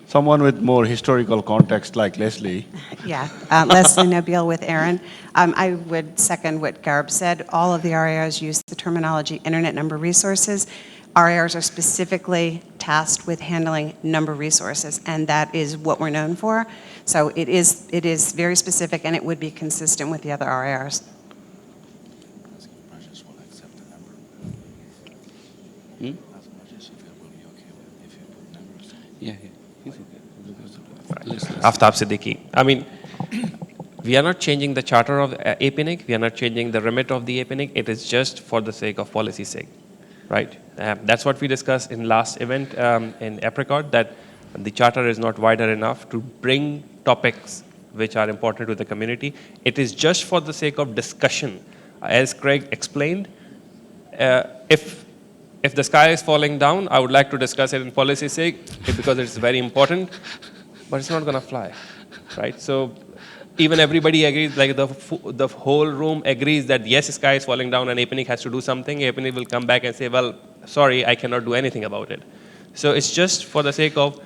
Someone with more historical context like Leslie. Yeah, Leslie Nabil with Aaron. I would second what Garb said. All of the RIRs use the terminology internet number resources. RIRs are specifically tasked with handling number resources, and that is what we're known for. So it is very specific, and it would be consistent with the other RIRs. Yeah. Aftab Siddiqui. I mean, we are not changing the charter of APNIC. We are not changing the remit of the APNIC. It is just for the sake of policy sake, right? That's what we discussed in last event in APRICOT, that the charter is not wider enough to bring topics which are important to the community. It is just for the sake of discussion As Craig explained, if the sky is falling down, I would like to discuss it in policy SIG because it's very important, but it's not going to fly, right? So even everybody agrees, like the whole room agrees that yes, the sky is falling down and APNIC has to do something. APNIC will come back and say, well, sorry, I cannot do anything about it. So it's just for the sake of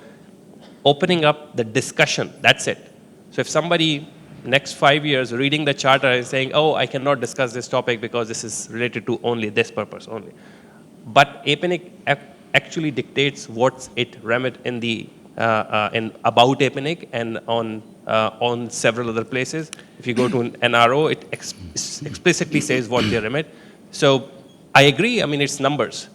opening up the discussion, that's it. So if somebody next 5 years reading the charter and saying, oh, I cannot discuss this topic because this is related to only this purpose only. But APNIC actually dictates what's it remit in the about APNIC and on several other places. If you go to an NRO, it explicitly says what they remit. So I agree, I mean, it's numbers,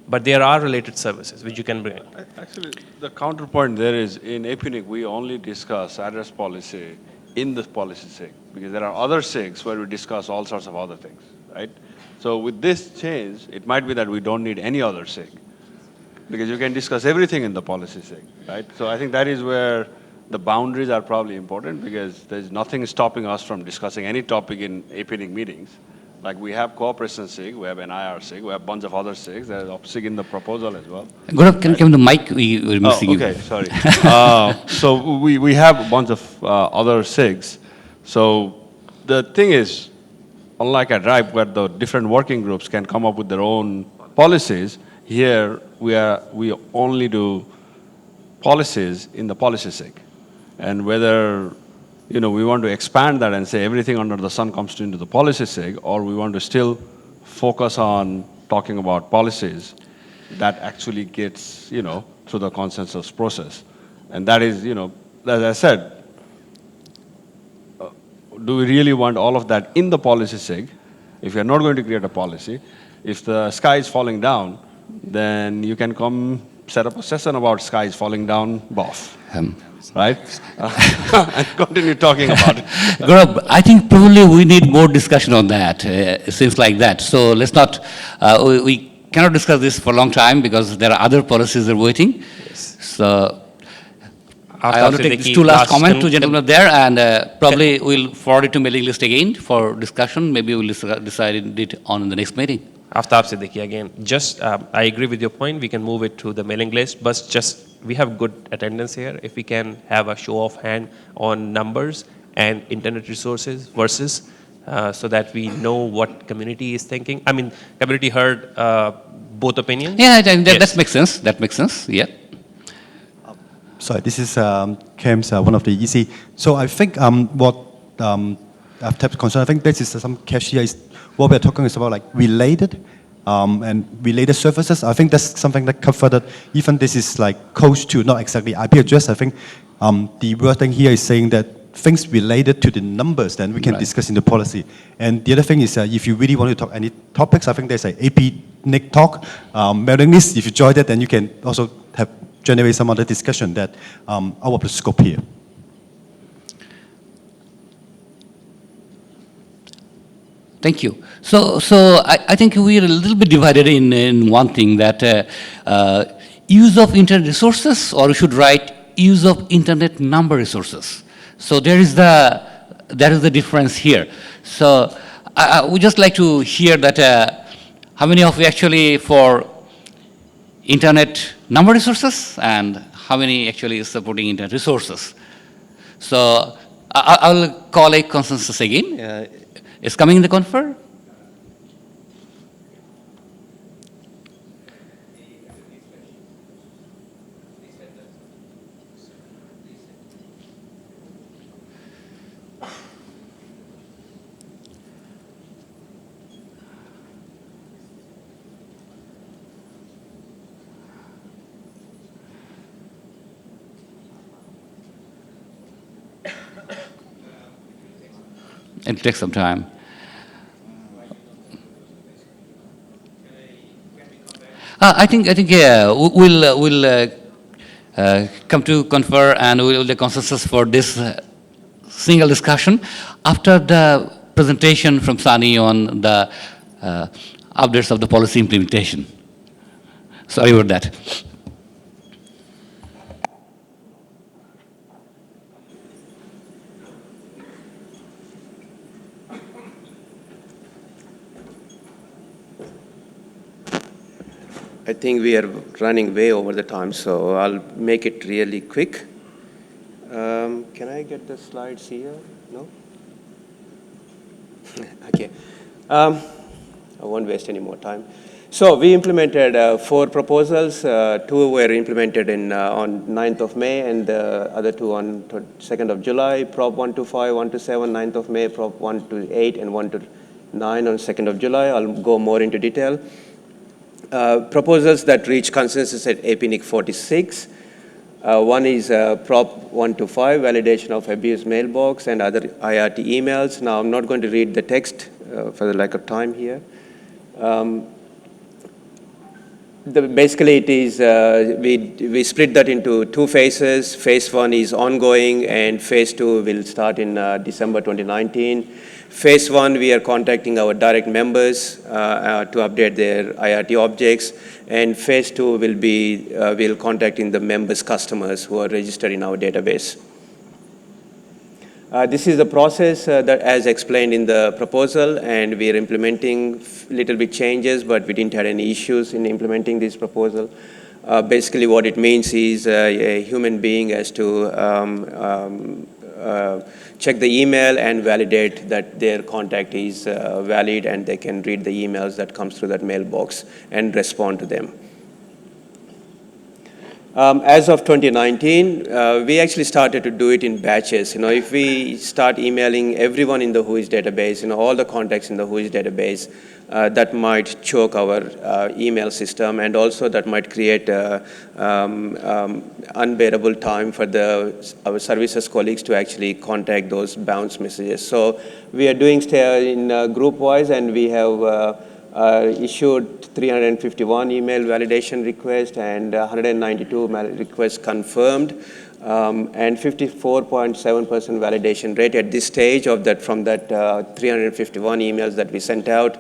but there are related services which you can bring. Actually, the counterpoint there is in APNIC, we only discuss address policy in the policy SIG, because there are other SIGs where we discuss all sorts of other things, right? So with this change, it might be that we don't need any other SIG, because you can discuss everything in the policy SIG, right? So I think that is where the boundaries are probably important, because there's nothing stopping us from discussing any topic in APNIC meetings. Like we have cooperation SIG, we have NIR SIG, we have a bunch of other SIGs. There's a SIG in the proposal as well. Gaurav, can you come to the mic? We're missing you. Okay, sorry. So we have a bunch of other SIGs. So the thing is, unlike at RIPE, where the different working groups can come up with their own policies, here we only do policies in the policy SIG. And whether we want to expand that and say everything under the sun comes into the policy SIG, or we want to still focus on talking about policies that actually gets, through the consensus process. And that is, as I said, do we really want all of that in the policy SIG? If you're not going to create a policy, if the sky is falling down, then you can come set up a session about sky is falling down, boff. Right? And continue talking about it. Gaurav, I think probably we need more discussion on that. It seems like that. So let's not, we cannot discuss this for a long time because there are other policies that are waiting. Yes. So I want to take these two last comments to gentlemen there, and probably we'll forward it to mailing list again for discussion. Maybe we'll decide it on the next meeting. Aftab Siddiqui again. Just, I agree with your point. We can move it to the mailing list, but just we have good attendance here. If we can have a show of hand on numbers and internet resources versus, so that we know what community is thinking. I mean, community heard both opinions. Yeah, that makes sense. That makes sense. Yeah. Sorry, this is Cam's one of the EC. So I think what I've tapped concern, I think this is some cashier is what we're talking is about, like related and related services. I think that's something that covered that even this is like close to not exactly IP address. I think the wording here is saying that things related to the numbers then we can discuss in the policy. And the other thing is if you really want to talk any topics, I think there's an APNIC talk mailing list. If you join that, then you can also have generate some other discussion that out of the scope here. Thank you. So I think we are a little bit divided in one thing, that use of internet resources, or we should write use of internet number resources. So there is the difference here. So I would just like to hear that how many of you actually for internet number resources and how many actually is supporting internet resources. So I'll call a consensus again. Is coming in the confer? It'll take some time. I think we'll come to confer and we'll the consensus for this single discussion after the presentation from Sani on the updates of the policy implementation. Sorry about that. I think we are running way over the time, so I'll make it really quick. Can I get the slides here? No? Okay. I won't waste any more time. So we implemented 4 proposals. 2 were implemented on 9th of May and the other 2 on 2nd of July. Prop 125, 127, 9th of May, Prop 128 and 129 on 2nd of July. I'll go more into detail. Proposals that reach consensus at APNIC46. One is Prop 125, validation of abuse mailbox and other IRT emails. Now, I'm not going to read the text for the lack of time here. Basically, it is, we split that into 2 phases. Phase 1 is ongoing, and Phase 2 will start in December 2019. Phase 1, we are contacting our direct members to update their IRT objects, and Phase 2 will be we'll contacting the members' customers who are registered in our database. This is the process that as explained in the proposal, and we are implementing little bit changes, but we didn't have any issues in implementing this proposal. Basically, what it means is a human being has to check the email and validate that their contact is valid, and they can read the emails that comes through that mailbox and respond to them. As of 2019, we actually started to do it in batches. If we start emailing everyone in the WHOIS database, all the contacts in the WHOIS database, that might choke our email system, and also that might create unbearable time for our services colleagues to actually contact those bounce messages. So we are doing in group-wise, and we have issued 351 email validation requests and 192 requests confirmed, and 54.7% validation rate at this stage of that from that 351 emails that we sent out,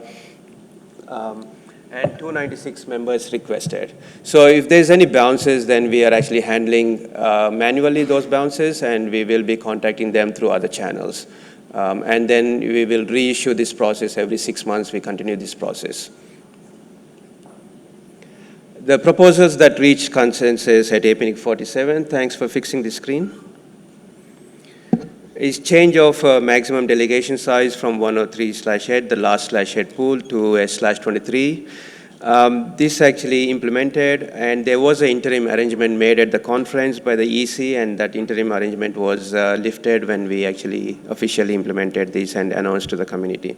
and 296 members requested. So if there's any bounces, then we are actually handling manually those bounces, and we will be contacting them through other channels. And then we will reissue this process every 6 months. We continue this process. The proposals that reached consensus at APNIC47, thanks for fixing the screen, is change of maximum delegation size from 103/8, the last /8 pool, to a /23. This actually implemented, and there was an interim arrangement made at the conference by the EC, and that interim arrangement was lifted when we actually officially implemented this and announced to the community.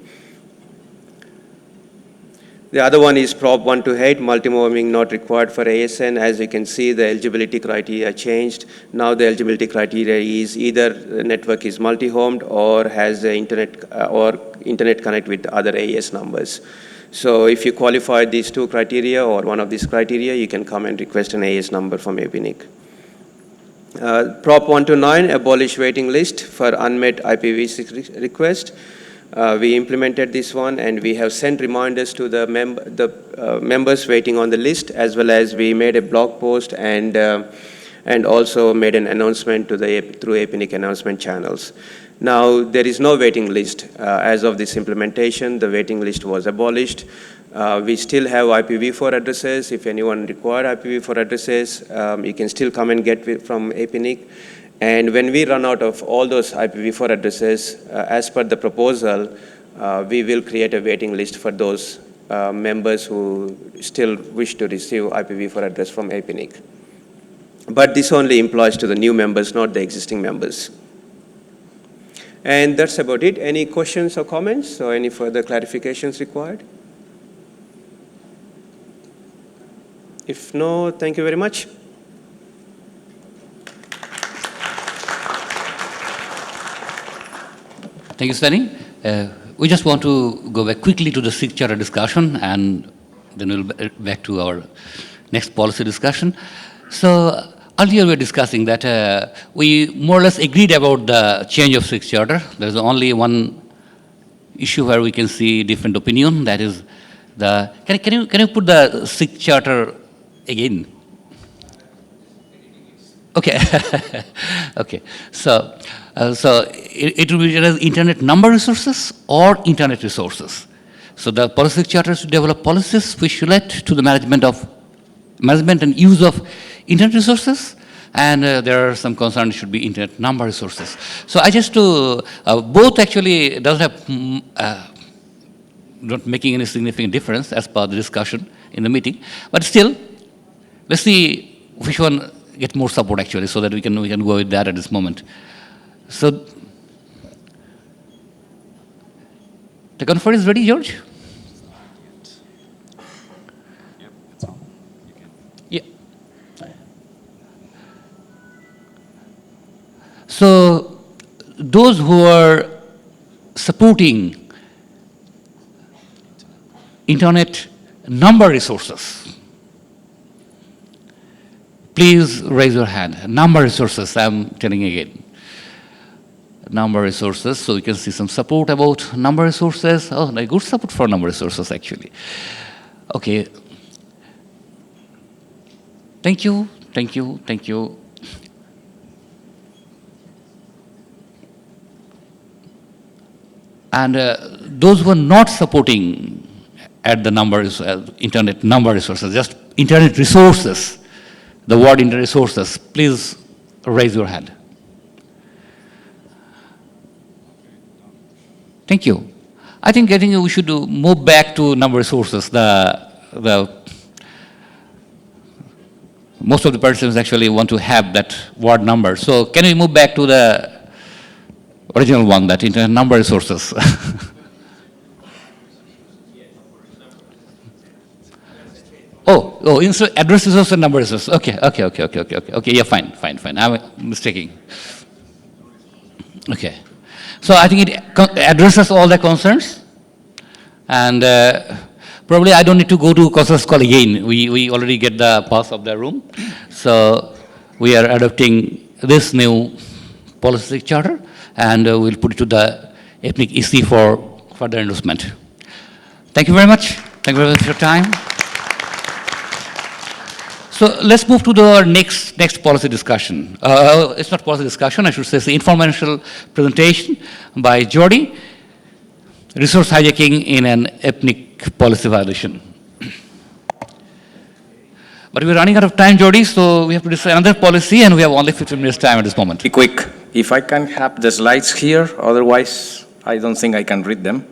The other one is Prop 128, multi-moving not required for ASN. As you can see, the eligibility criteria changed. Now the eligibility criteria is either the network is multi-homed or has the internet connect with other AES numbers. So if you qualify these 2 criteria or one of these criteria, you can come and request an AES number from APNIC. Prop 129, abolish waiting list for unmet IPv6 request. We implemented this one, and we have sent reminders to the members waiting on the list, as well as we made a blog post and also made an announcement through APNIC announcement channels. Now, there is no waiting list. As of this implementation, the waiting list was abolished. We still have IPv4 addresses. If anyone requires IPv4 addresses, you can still come and get it from APNIC. And when we run out of all those IPv4 addresses, as per the proposal, we will create a waiting list for those members who still wish to receive IPv4 address from APNIC. But this only applies to the new members, not the existing members. And that's about it. Any questions or comments, or any further clarifications required? If no, thank you very much. Thank you, Sunny. We just want to go back quickly to the SIG Charter discussion, and then we'll back to our next policy discussion. So earlier we were discussing that we more or less agreed about the change of SIG Charter. There's only one issue where we can see different opinion. That is the can you put the SIG Charter again? Okay. Okay. So it will be as internet number resources or internet resources. So the policy charters develop policies which relate to the management of management and use of internet resources, and there are some concerns should be internet number resources. So I just both actually doesn't have not making any significant difference as per the discussion in the meeting, but still, let's see which one get more support actually, so that we can go with that at this moment. So the conference is ready, George? Yeah. So those who are supporting internet number resources, please raise your hand. Number resources, I'm telling again. Number resources, so you can see some support about number resources. Oh, like good support for number resources actually. Okay. Thank you, thank you, thank you. And those who are not supporting at the numbers, internet number resources, just internet resources, the word internet resources, please raise your hand. Thank you. I think we should move back to number resources. Most of the persons actually want to have that word number. So can we move back to the original one, that internet number resources? Oh, address resource and number resource. Okay, yeah, fine. I'm mistaking. Okay. So I think it addresses all the concerns, and probably I don't need to go to conference call again. We already get the pass of the room. So we are adopting this new policy charter, and we'll put it to the APNIC EC for further endorsement. Thank you very much. Thank you very much for your time. So let's move to the next policy discussion. It's not policy discussion, I should say it's the informational presentation by Jody, resource hijacking in an APNIC policy violation. But we're running out of time, Jody, so we have to decide another policy, and we have only 15 minutes time at this moment. Be quick. If I can have the slides here, otherwise I don't think I can read them.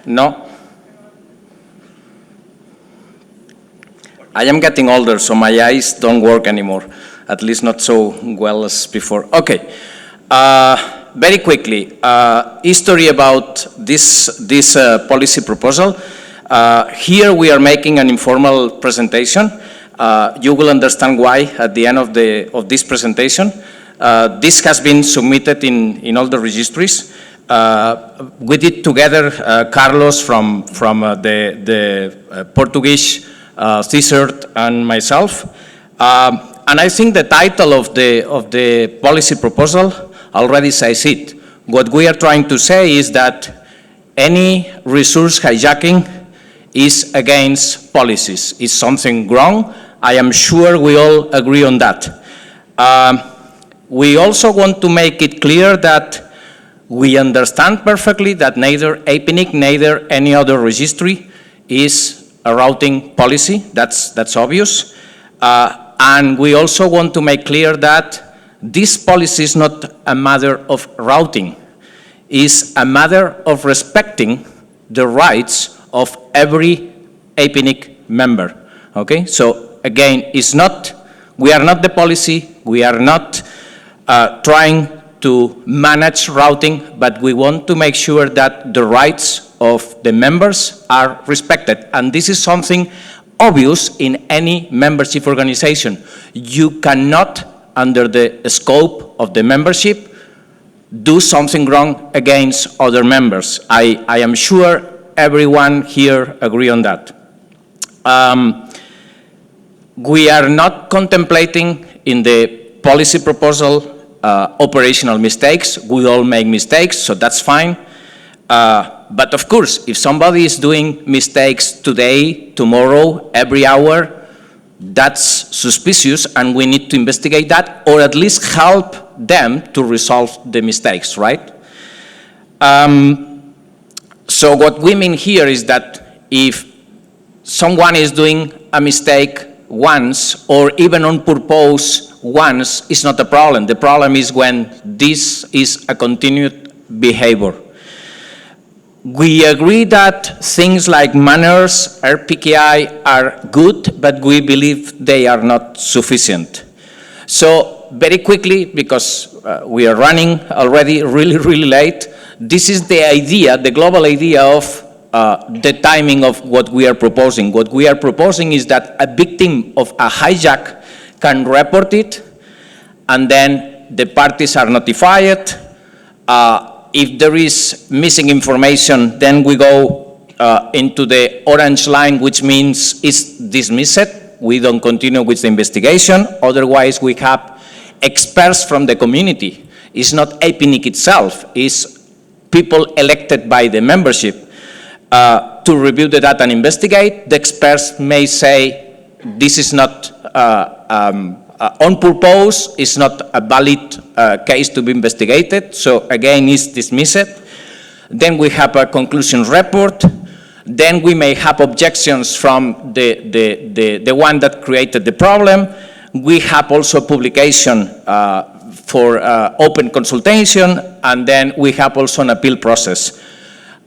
No? I am getting older, so my eyes don't work anymore, at least not so well as before. Okay, very quickly, history about this policy proposal. Here we are making an informal presentation. You will understand why at the end of this presentation. This has been submitted in all the registries. We did together, Carlos from the Portuguese CSIRT and myself, and I think the title of the policy proposal already says it. What we are trying to say is that any resource hijacking is against policies. Is something wrong? I am sure we all agree on that. We also want to make it clear that we understand perfectly that neither APNIC, neither any other registry is a routing policy, that's obvious. And we also want to make clear that this policy is not a matter of routing, it's a matter of respecting the rights of every APNIC member, okay? So again, we are not the policy, we are not trying to manage routing, but we want to make sure that the rights of the members are respected. And this is something obvious in any membership organization. You cannot, under the scope of the membership, do something wrong against other members. I am sure everyone here agree on that. We are not contemplating in the policy proposal operational mistakes. We all make mistakes, so that's fine. But of course, if somebody is doing mistakes today, tomorrow, every hour, that's suspicious and we need to investigate that, or at least help them to resolve the mistakes, right? So what we mean here is that if someone is doing a mistake once or even on purpose once is not a problem. The problem is when this is a continued behavior. We agree that things like manners, RPKI are good, but we believe they are not sufficient. So very quickly, because we are running already really late, this is the idea, the global idea of the timing of what we are proposing. What we are proposing is that a victim of a hijack can report it, and then the parties are notified. If there is missing information, then we go into the orange line, which means it's dismissed. We don't continue with the investigation. Otherwise, we have experts from the community. It's not APNIC itself. It's people elected by the membership to review the data and investigate. The experts may say this is not on purpose, it's not a valid case to be investigated, so again, it's dismissed. Then we have a conclusion report. Then we may have objections from the one that created the problem. We have also publication for open consultation, and then we have also an appeal process.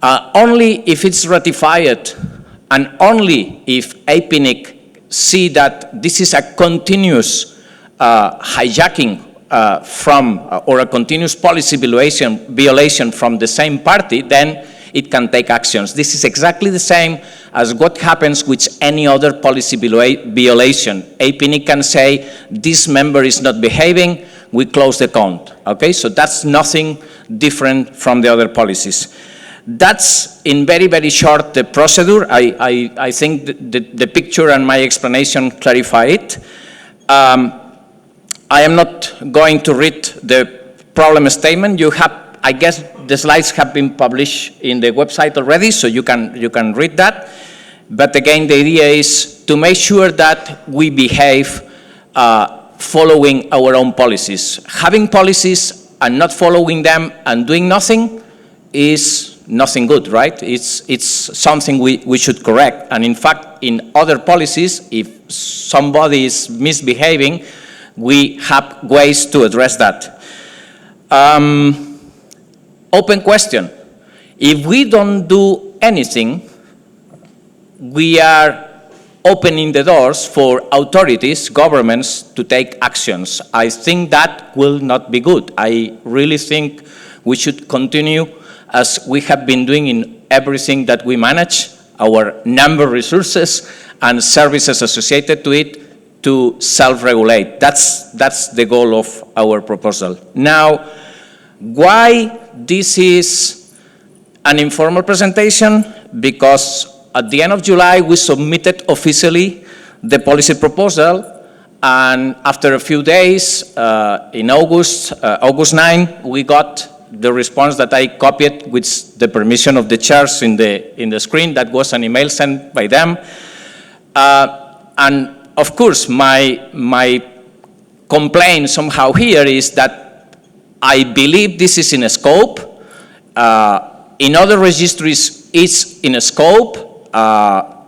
Only if it's ratified, and only if APNIC see that this is a continuous hijacking or a continuous policy violation from the same party, then it can take actions. This is exactly the same as what happens with any other policy violation. APNIC can say, this member is not behaving, we close the account. Okay, so that's nothing different from the other policies. That's, in very short, the procedure. I think the picture and my explanation clarify it. I am not going to read the problem statement. You have, I guess the slides have been published in the website already, so you can read that. But again, the idea is to make sure that we behave following our own policies. Having policies and not following them and doing nothing is nothing good, right? It's something we should correct. And in fact, in other policies, if somebody is misbehaving, we have ways to address that. Open question. If we don't do anything, we are opening the doors for authorities, governments, to take actions. I think that will not be good. I really think we should continue as we have been doing in everything that we manage, our number of resources and services associated to it, to self-regulate. That's the goal of our proposal. Now, why this is an informal presentation? Because at the end of July, we submitted officially the policy proposal, and after a few days, in August 9, we got the response that I copied with the permission of the chairs in the screen. That was an email sent by them. And of course, my complaint somehow here is that I believe this is in a scope. In other registries, it's in a scope.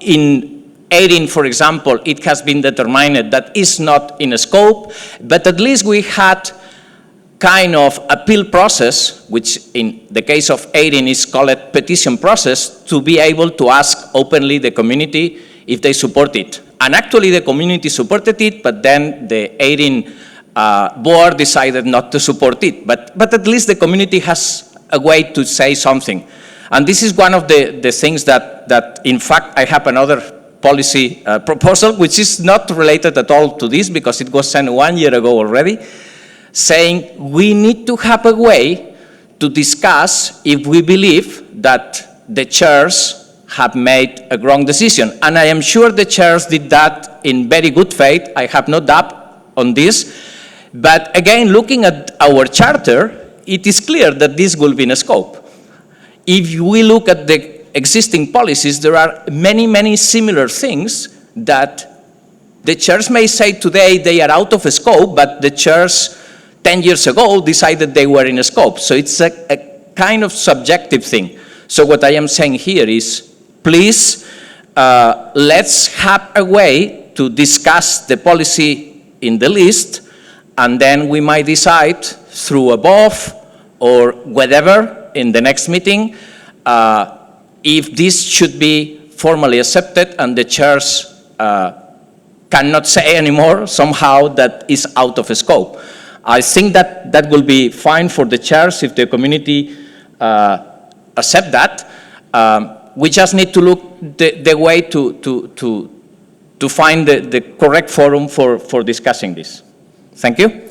In 18, for example, it has been determined that it's not in a scope, but at least we had kind of appeal process, which in the case of 18 is called a petition process, to be able to ask openly the community if they support it. And actually the community supported it, but then the 18 board decided not to support it. But at least the community has a way to say something. And this is one of the things that in fact, I have another policy proposal, which is not related at all to this, because it was sent 1 year ago already, saying we need to have a way to discuss if we believe that the chairs have made a wrong decision. And I am sure the chairs did that in very good faith. I have no doubt on this. But again, looking at our charter, it is clear that this will be in a scope. If we look at the existing policies, there are many similar things that the chairs may say today they are out of scope, but the chairs 10 years ago decided they were in a scope. So it's a kind of subjective thing. So what I am saying here is, please let's have a way to discuss the policy in the list, and then we might decide through above or whatever in the next meeting if this should be formally accepted and the chairs cannot say anymore somehow that is out of scope. I think that that will be fine for the chairs if the community accept that. We just need to look the way to find the correct forum for discussing this. Thank you.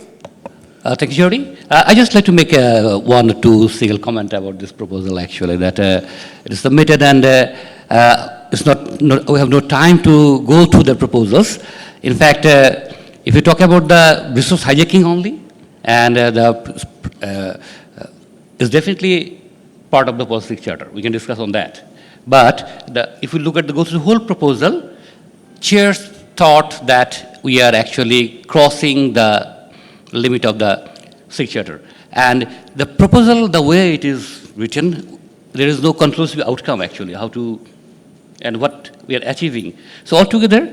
Thank you, Jody. I just like to make one or two single comment about this proposal. Actually, that it is submitted and it's not. We have no time to go through the proposals. In fact, if you talk about the resource hijacking only, and it's definitely part of the policy charter. We can discuss on that. But if we look at go through the whole proposal, chairs thought that we are actually crossing the limit of the SIG Charter. And the proposal, the way it is written, there is no conclusive outcome actually, how to, and what we are achieving. So altogether,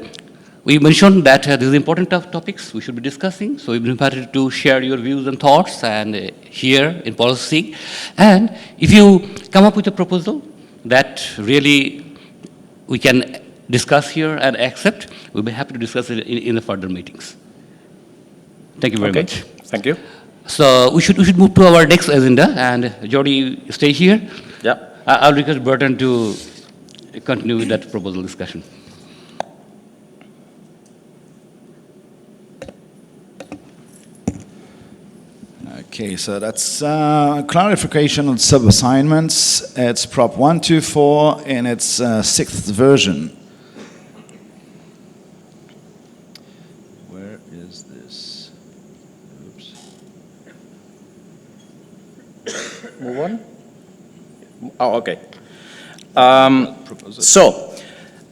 we mentioned that these are important topics we should be discussing. So we've been invited to share your views and thoughts and here in policy. And if you come up with a proposal that really we can discuss here and accept, we'll be happy to discuss it in the further meetings. Thank you very much. Thank you. So we should move to our next agenda, and Jody, stay here. Yeah. I'll request Burton to continue with that proposal discussion. Okay, so that's clarification on sub-assignments. It's Prop 124 in its 6th version. Where is this? Oops. Move on? Oh, okay.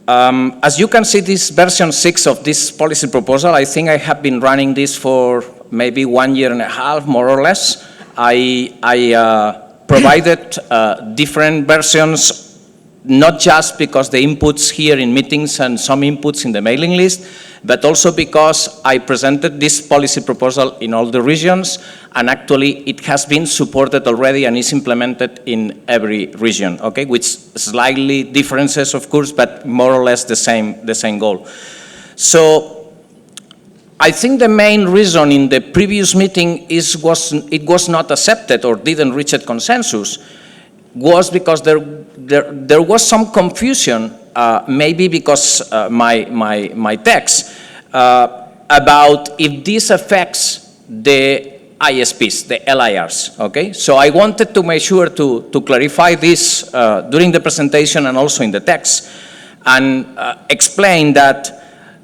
As you can see, this version 6 of this policy proposal, I think I have been running this for maybe 1.5 years, more or less. I provided different versions, not just because the inputs here in meetings and some inputs in the mailing list, but also because I presented this policy proposal in all the regions, and actually it has been supported already and is implemented in every region, okay, with slightly differences, of course, but more or less the same goal. So I think the main reason in the previous meeting it was not accepted or didn't reach a consensus was because there was some confusion, maybe because my text, about if this affects the ISPs, the LIRs, okay? So I wanted to make sure to clarify this during the presentation and also in the text, and explain that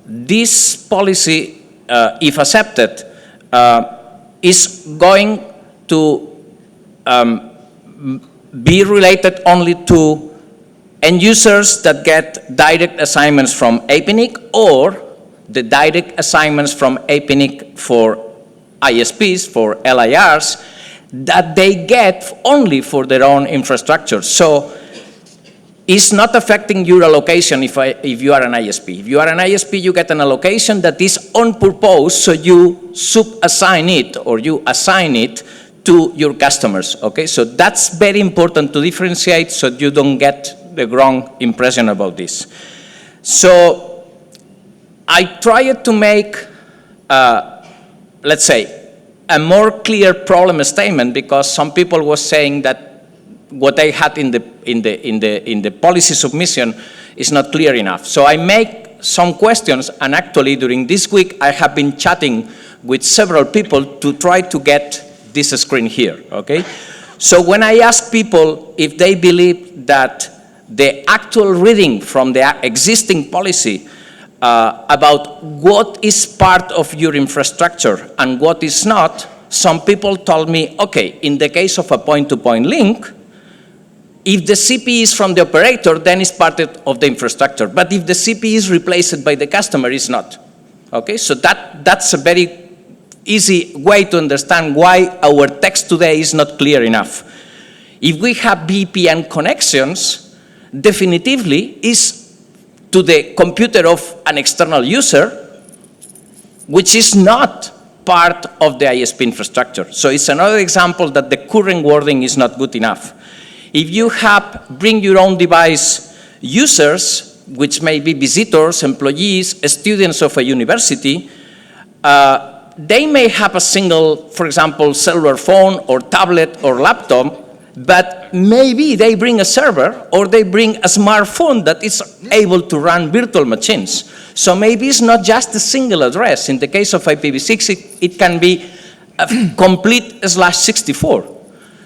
this policy, if accepted, is going to be related only to end users that get direct assignments from APNIC or the direct assignments from APNIC for ISPs, for LIRs, that they get only for their own infrastructure. So it's not affecting your allocation if you are an ISP. If you are an ISP, you get an allocation that is on purpose, so you sub-assign it or you assign it to your customers, okay? So that's very important to differentiate so you don't get the wrong impression about this. So I tried to make, let's say, a more clear problem statement, because some people were saying that what I had in the policy submission is not clear enough. So I make some questions, and actually during this week I have been chatting with several people to try to get this screen here, okay? So when I ask people if they believe that the actual reading from the existing policy about what is part of your infrastructure and what is not, some people told me, okay, in the case of a point-to-point link, if the CP is from the operator, then it's part of the infrastructure. But if the CP is replaced by the customer, it's not. Okay, so that's a very easy way to understand why our text today is not clear enough. If we have VPN connections, definitively is to the computer of an external user, which is not part of the ISP infrastructure. So it's another example that the current wording is not good enough. If you have bring your own device users, which may be visitors, employees, students of a university, they may have a single, for example, cellular phone or tablet or laptop, but maybe they bring a server or they bring a smartphone that is able to run virtual machines. So maybe it's not just a single address. In the case of IPv6, it can be a complete /64.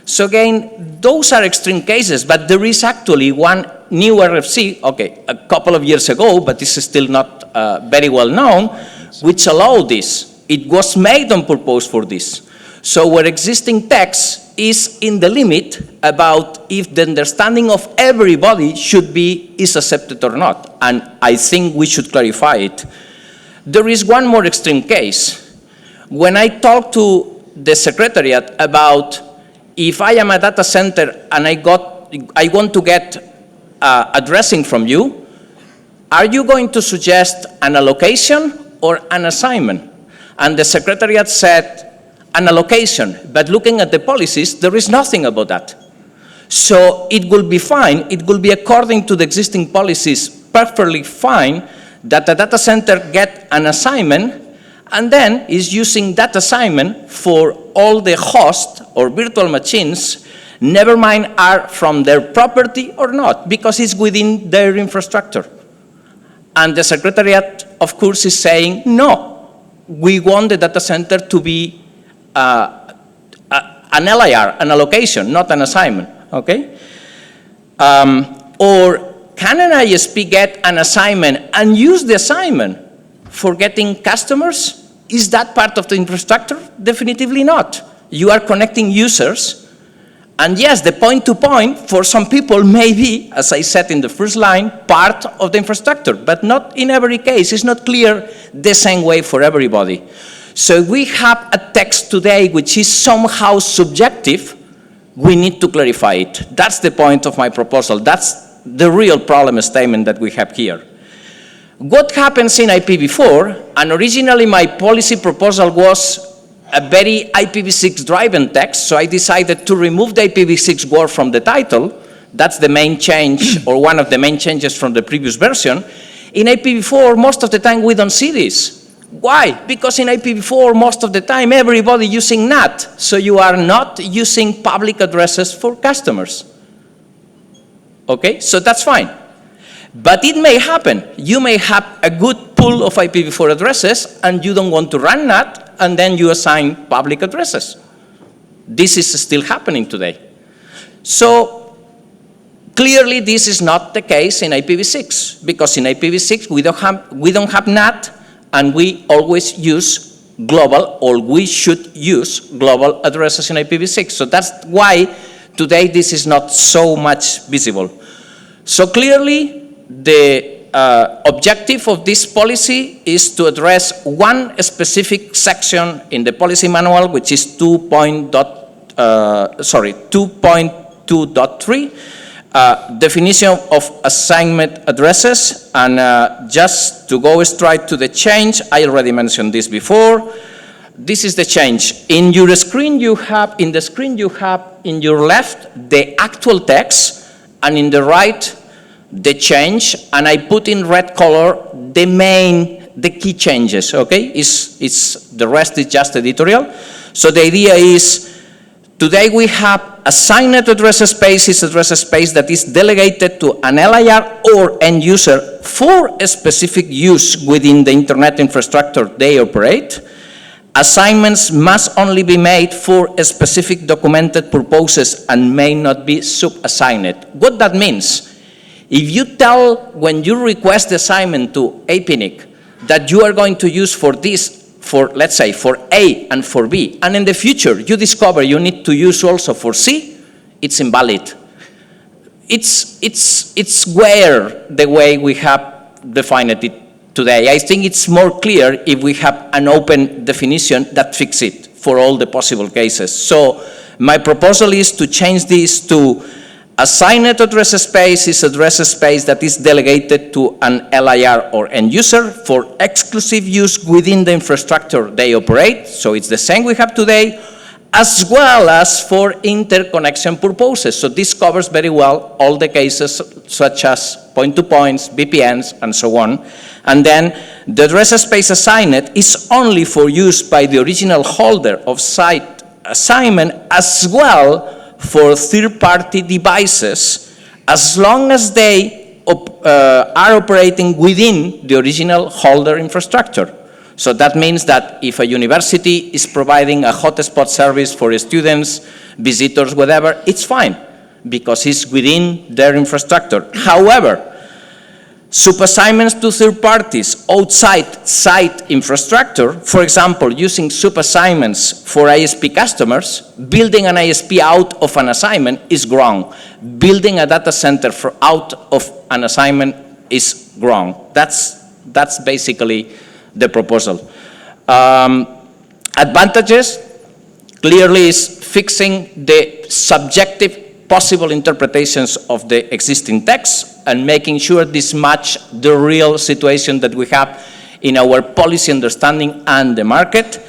So again, those are extreme cases, but there is actually one new RFC, okay, a couple of years ago, but this is still not very well known, which allowed this. It was made on purpose for this. So where existing text is in the limit about if the understanding of everybody is accepted or not. And I think we should clarify it. There is one more extreme case. When I talk to the Secretariat about if I am a data center and I want to get addressing from you, are you going to suggest an allocation or an assignment? And the Secretariat said, an allocation, but looking at the policies, there is nothing about that. So it will be fine, it will be according to the existing policies, perfectly fine that the data center get an assignment and then is using that assignment for all the hosts or virtual machines, never mind are from their property or not, because it's within their infrastructure. And the Secretariat, of course, is saying, no, we want the data center to be an LIR, an allocation, not an assignment, okay? Or can an ISP get an assignment and use the assignment for getting customers? Is that part of the infrastructure? Definitively not. You are connecting users, and yes, the point-to-point for some people may be, as I said in the first line, part of the infrastructure, but not in every case. It's not clear the same way for everybody. So we have a text today which is somehow subjective. We need to clarify it. That's the point of my proposal. That's the real problem statement that we have here. What happens in IPv4, and originally my policy proposal was a very IPv6 driven text, so I decided to remove the IPv6 word from the title. That's the main change, or one of the main changes from the previous version. In IPv4, most of the time we don't see this. Why? Because in IPv4, most of the time, everybody using NAT, so you are not using public addresses for customers. Okay, so that's fine. But it may happen. You may have a good pool of IPv4 addresses, and you don't want to run NAT, and then you assign public addresses. This is still happening today. So clearly, this is not the case in IPv6, because in IPv6, we don't have NAT, and we always use global, or we should use global addresses in IPv6. So that's why today this is not so much visible. So clearly, the objective of this policy is to address one specific section in the policy manual, which is 2.2.3, definition of assignment addresses, and just to go straight to the change, I already mentioned this before. This is the change. In your screen you have, in the screen you have in your left the actual text, and in the right the change, and I put in red color the key changes, okay? The rest is just editorial. So the idea is, today we have assigned address space is address space that is delegated to an LIR or end user for a specific use within the internet infrastructure they operate. Assignments must only be made for a specific documented purposes and may not be sub-assigned. What that means, if you tell when you request the assignment to APNIC that you are going to use for this, for, let's say, for A and for B, and in the future you discover you need to use also for C, it's invalid. It's where the way we have defined it today. I think it's more clear if we have an open definition that fixes it for all the possible cases. So my proposal is to change this to Assigned address space is address space that is delegated to an LIR or end user for exclusive use within the infrastructure they operate, so it's the same we have today, as well as for interconnection purposes. So this covers very well all the cases such as point-to-points, VPNs, and so on. And then the address space assigned is only for use by the original holder of site assignment, as well for third-party devices, as long as they are operating within the original holder infrastructure. So that means that if a university is providing a hotspot service for students, visitors, whatever, it's fine, because it's within their infrastructure. However, subassignments to third parties outside site infrastructure, for example, using subassignments for ISP customers, building an ISP out of an assignment is wrong. Building a data center out of an assignment is wrong. That's basically the proposal. Advantages, clearly, is fixing the subjective possible interpretations of the existing text and making sure this match the real situation that we have in our policy understanding and the market.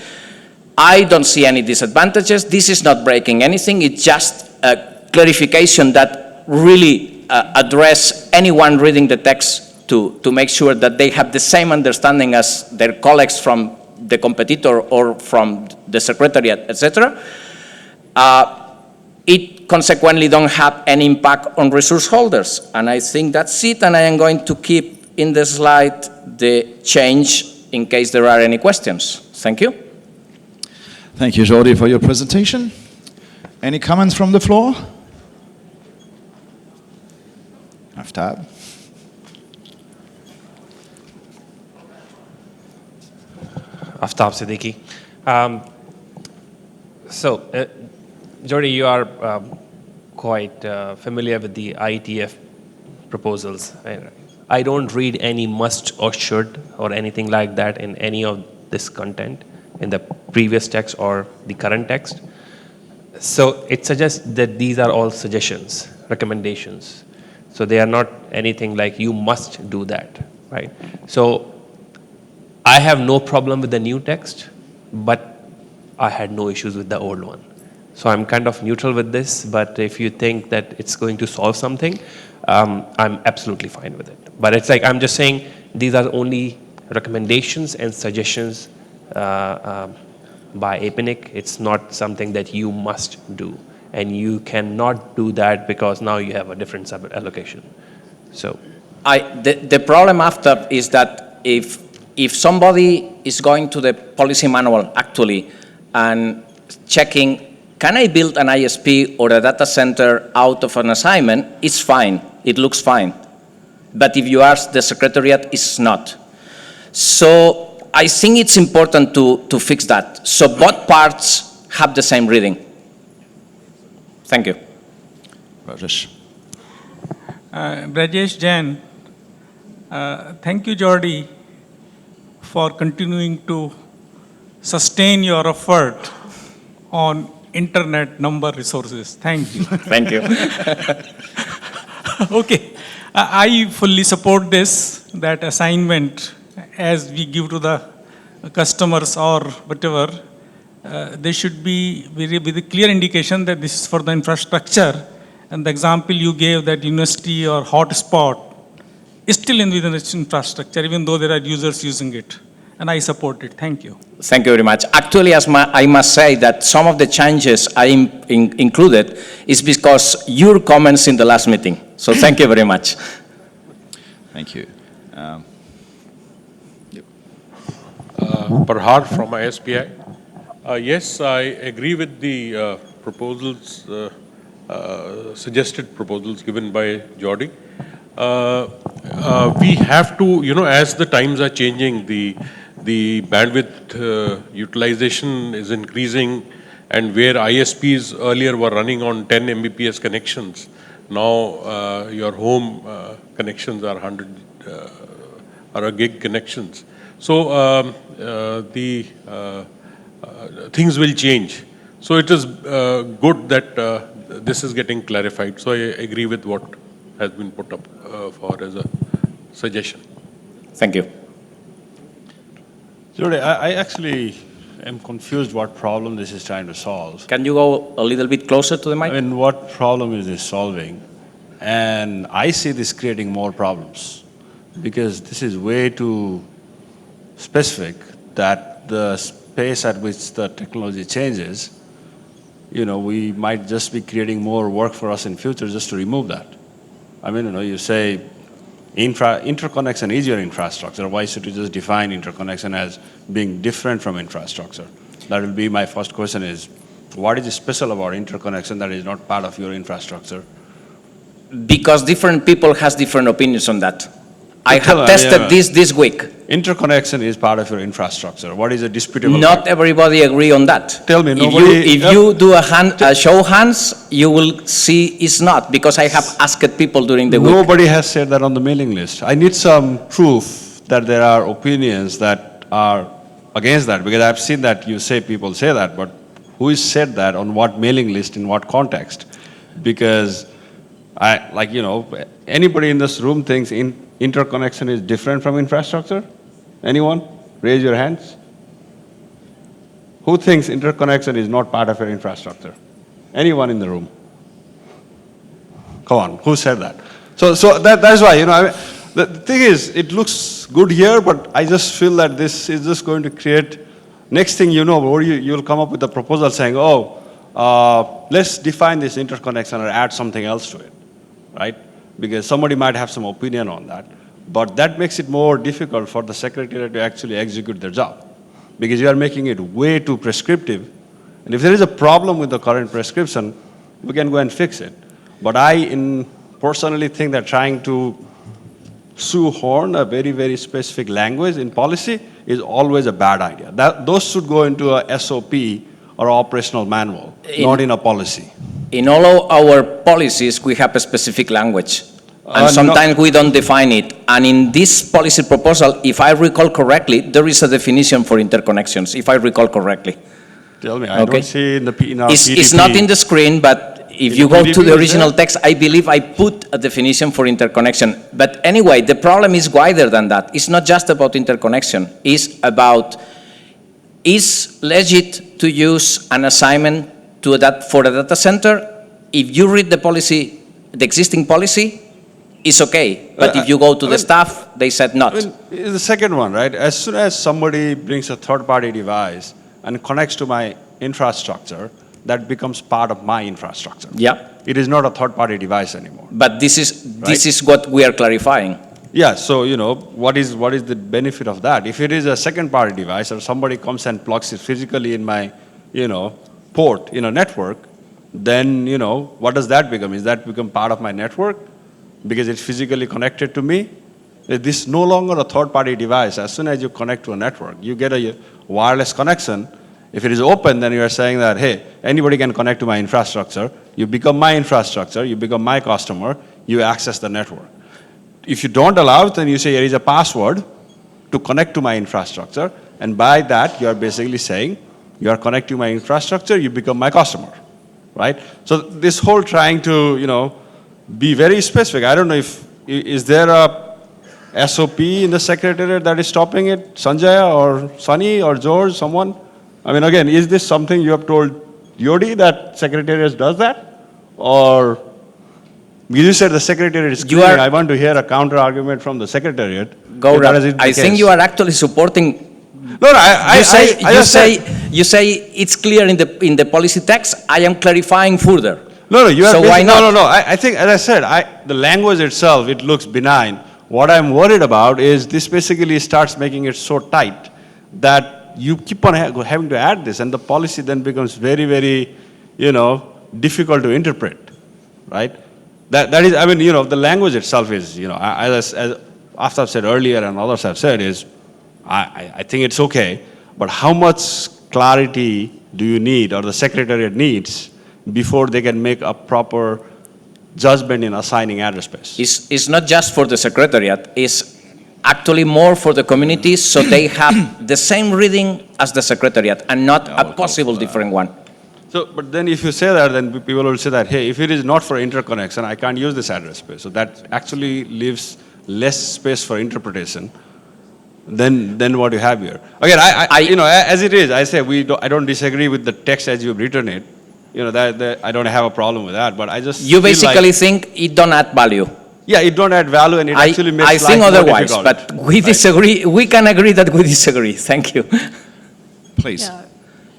I don't see any disadvantages. This is not breaking anything. It's just a clarification that really address anyone reading the text to make sure that they have the same understanding as their colleagues from the competitor or from the secretariat, etc. It consequently don't have any impact on resource holders. And I think that's it, and I am going to keep in the slide the change in case there are any questions. Thank you. Thank you, Jordi, for your presentation. Any comments from the floor? Aftab. Aftab Siddiqui. Jordi, you are quite familiar with the IETF proposals. I don't read any must or should or anything like that in any of this content in the previous text or the current text. So it suggests that these are all suggestions, recommendations. So they are not anything like you must do that, right? So I have no problem with the new text, but I had no issues with the old one. So I'm kind of neutral with this, but if you think that it's going to solve something, I'm absolutely fine with it. But it's like, I'm just saying, these are only recommendations and suggestions by APNIC. It's not something that you must do. And you cannot do that because now you have a different sub-allocation. So, the problem after is that if somebody is going to the policy manual actually and checking, can I build an ISP or a data center out of an assignment? It's fine. It looks fine. But if you ask the secretariat, it's not. So I think it's important to fix that. So both parts have the same reading. Thank you. Rajesh. Brajesh Jain. Thank you, Jordi, for continuing to sustain your effort on internet number resources. Thank you. Thank you. Okay. I fully support this, that assignment as we give to the customers or whatever, there should be with a clear indication that this is for the infrastructure. And the example you gave, that university or hotspot is still within its infrastructure, even though there are users using it. And I support it. Thank you. Thank you very much. Actually, I must say that some of the changes I included is because your comments in the last meeting. So thank you very much. Thank you. Parhar from ISPI. Yes, I agree with the proposals, suggested proposals given by Jordi. We have to, as the times are changing, the bandwidth utilization is increasing, and where ISPs earlier were running on 10 Mbps connections, now your home connections are 100 are a gig connections. So things will change. So it is good that this is getting clarified. So I agree with what has been put up for as a suggestion. Thank you. Jody, I actually am confused what problem this is trying to solve. Can you go a little bit closer to the mic? I mean, what problem is this solving? And I see this creating more problems because this is way too specific that the space at which the technology changes, you know, we might just be creating more work for us in future just to remove that. I mean, you know, you say interconnection is your infrastructure. Why should you just define interconnection as being different from infrastructure? That will be my first question is, what is special about interconnection that is not part of your infrastructure? Because different people has different opinions on that. I have tested this week. Interconnection is part of your infrastructure. What is a disputable? Not everybody agree on that. Tell me, nobody. If you do a show hands, you will see it's not, because I have asked people during the week. Nobody has said that on the mailing list. I need some proof that there are opinions that are against that, because I've seen that you say people say that, but who has said that on what mailing list, in what context? Because anybody in this room thinks interconnection is different from infrastructure? Anyone? Raise your hands. Who thinks interconnection is not part of your infrastructure? Anyone in the room? Come on, who said that? So that's why, the thing is, it looks good here, but I just feel that this is just going to create, next thing you know, you'll come up with a proposal saying, let's define this interconnection or add something else to it, right? Because somebody might have some opinion on that. But that makes it more difficult for the Secretariat to actually execute their job, because you are making it way too prescriptive. And if there is a problem with the current prescription, we can go and fix it. But I personally think that trying to shoehorn a very, very specific language in policy is always a bad idea. Those should go into a SOP or operational manual, not in a policy. In all of our policies, we have a specific language. And sometimes we don't define it. And in this policy proposal, if I recall correctly, there is a definition for interconnections, if I recall correctly. Tell me, I don't see in our PTP. It's not in the screen, but if you go to the original text, I believe I put a definition for interconnection. But anyway, the problem is wider than that. It's not just about interconnection. It's about, is legit to use an assignment for a data center? If you read the policy, the existing policy, it's okay, but if you go to the staff, they said not. The second one, right? As soon as somebody brings a third-party device and connects to my infrastructure, that becomes part of my infrastructure. Yeah. It is not a third-party device anymore. But this is what we are clarifying. Yeah, so, what is the benefit of that? If it is a second-party device or somebody comes and plugs it physically in my, port in a network, then, what does that become? Is that become part of my network? Because it's physically connected to me? This is no longer a third-party device. As soon as you connect to a network, you get a wireless connection. If it is open, then you are saying that, hey, anybody can connect to my infrastructure. You become my infrastructure, you become my customer, you access the network. If you don't allow it, then you say there is a password to connect to my infrastructure, and by that, you are basically saying, you are connecting to my infrastructure, you become my customer, right? So this whole trying to, be very specific. I don't know is there a SOP in the Secretariat that is stopping it? Sanjay or Sunny or George, someone? I mean, again, is this something you have told Yodi that Secretariat does that? Or you said the Secretariat is screaming, I want to hear a counter argument from the Secretariat. I think you are actually supporting. No, you say it's clear in the policy text. I am clarifying further. No, you are. So why not? No. I think, as I said, the language itself, it looks benign. What I'm worried about is this basically starts making it so tight that you keep on having to add this, and the policy then becomes very, very, difficult to interpret, right? That is, I mean, the language itself is, as after I've said earlier and others have said is, I think it's okay, but how much clarity do you need, or the Secretariat needs, before they can make a proper judgment in assigning address space? It's not just for the Secretariat, it's actually more for the communities, so they have the same reading as the Secretariat and not a possible different one. So, but then if you say that, then people will say that, hey, if it is not for interconnection, I can't use this address space. So that actually leaves less space for interpretation than what you have here. Again, you know, as it is, I say I don't disagree with the text as you've written it. You know, that I don't have a problem with that, but I just You feel basically like, think it don't add value. yeah, it don't add value and it actually makes I life think more otherwise, difficult. but we disagree. We can agree that we disagree. Thank you. Please. Yeah.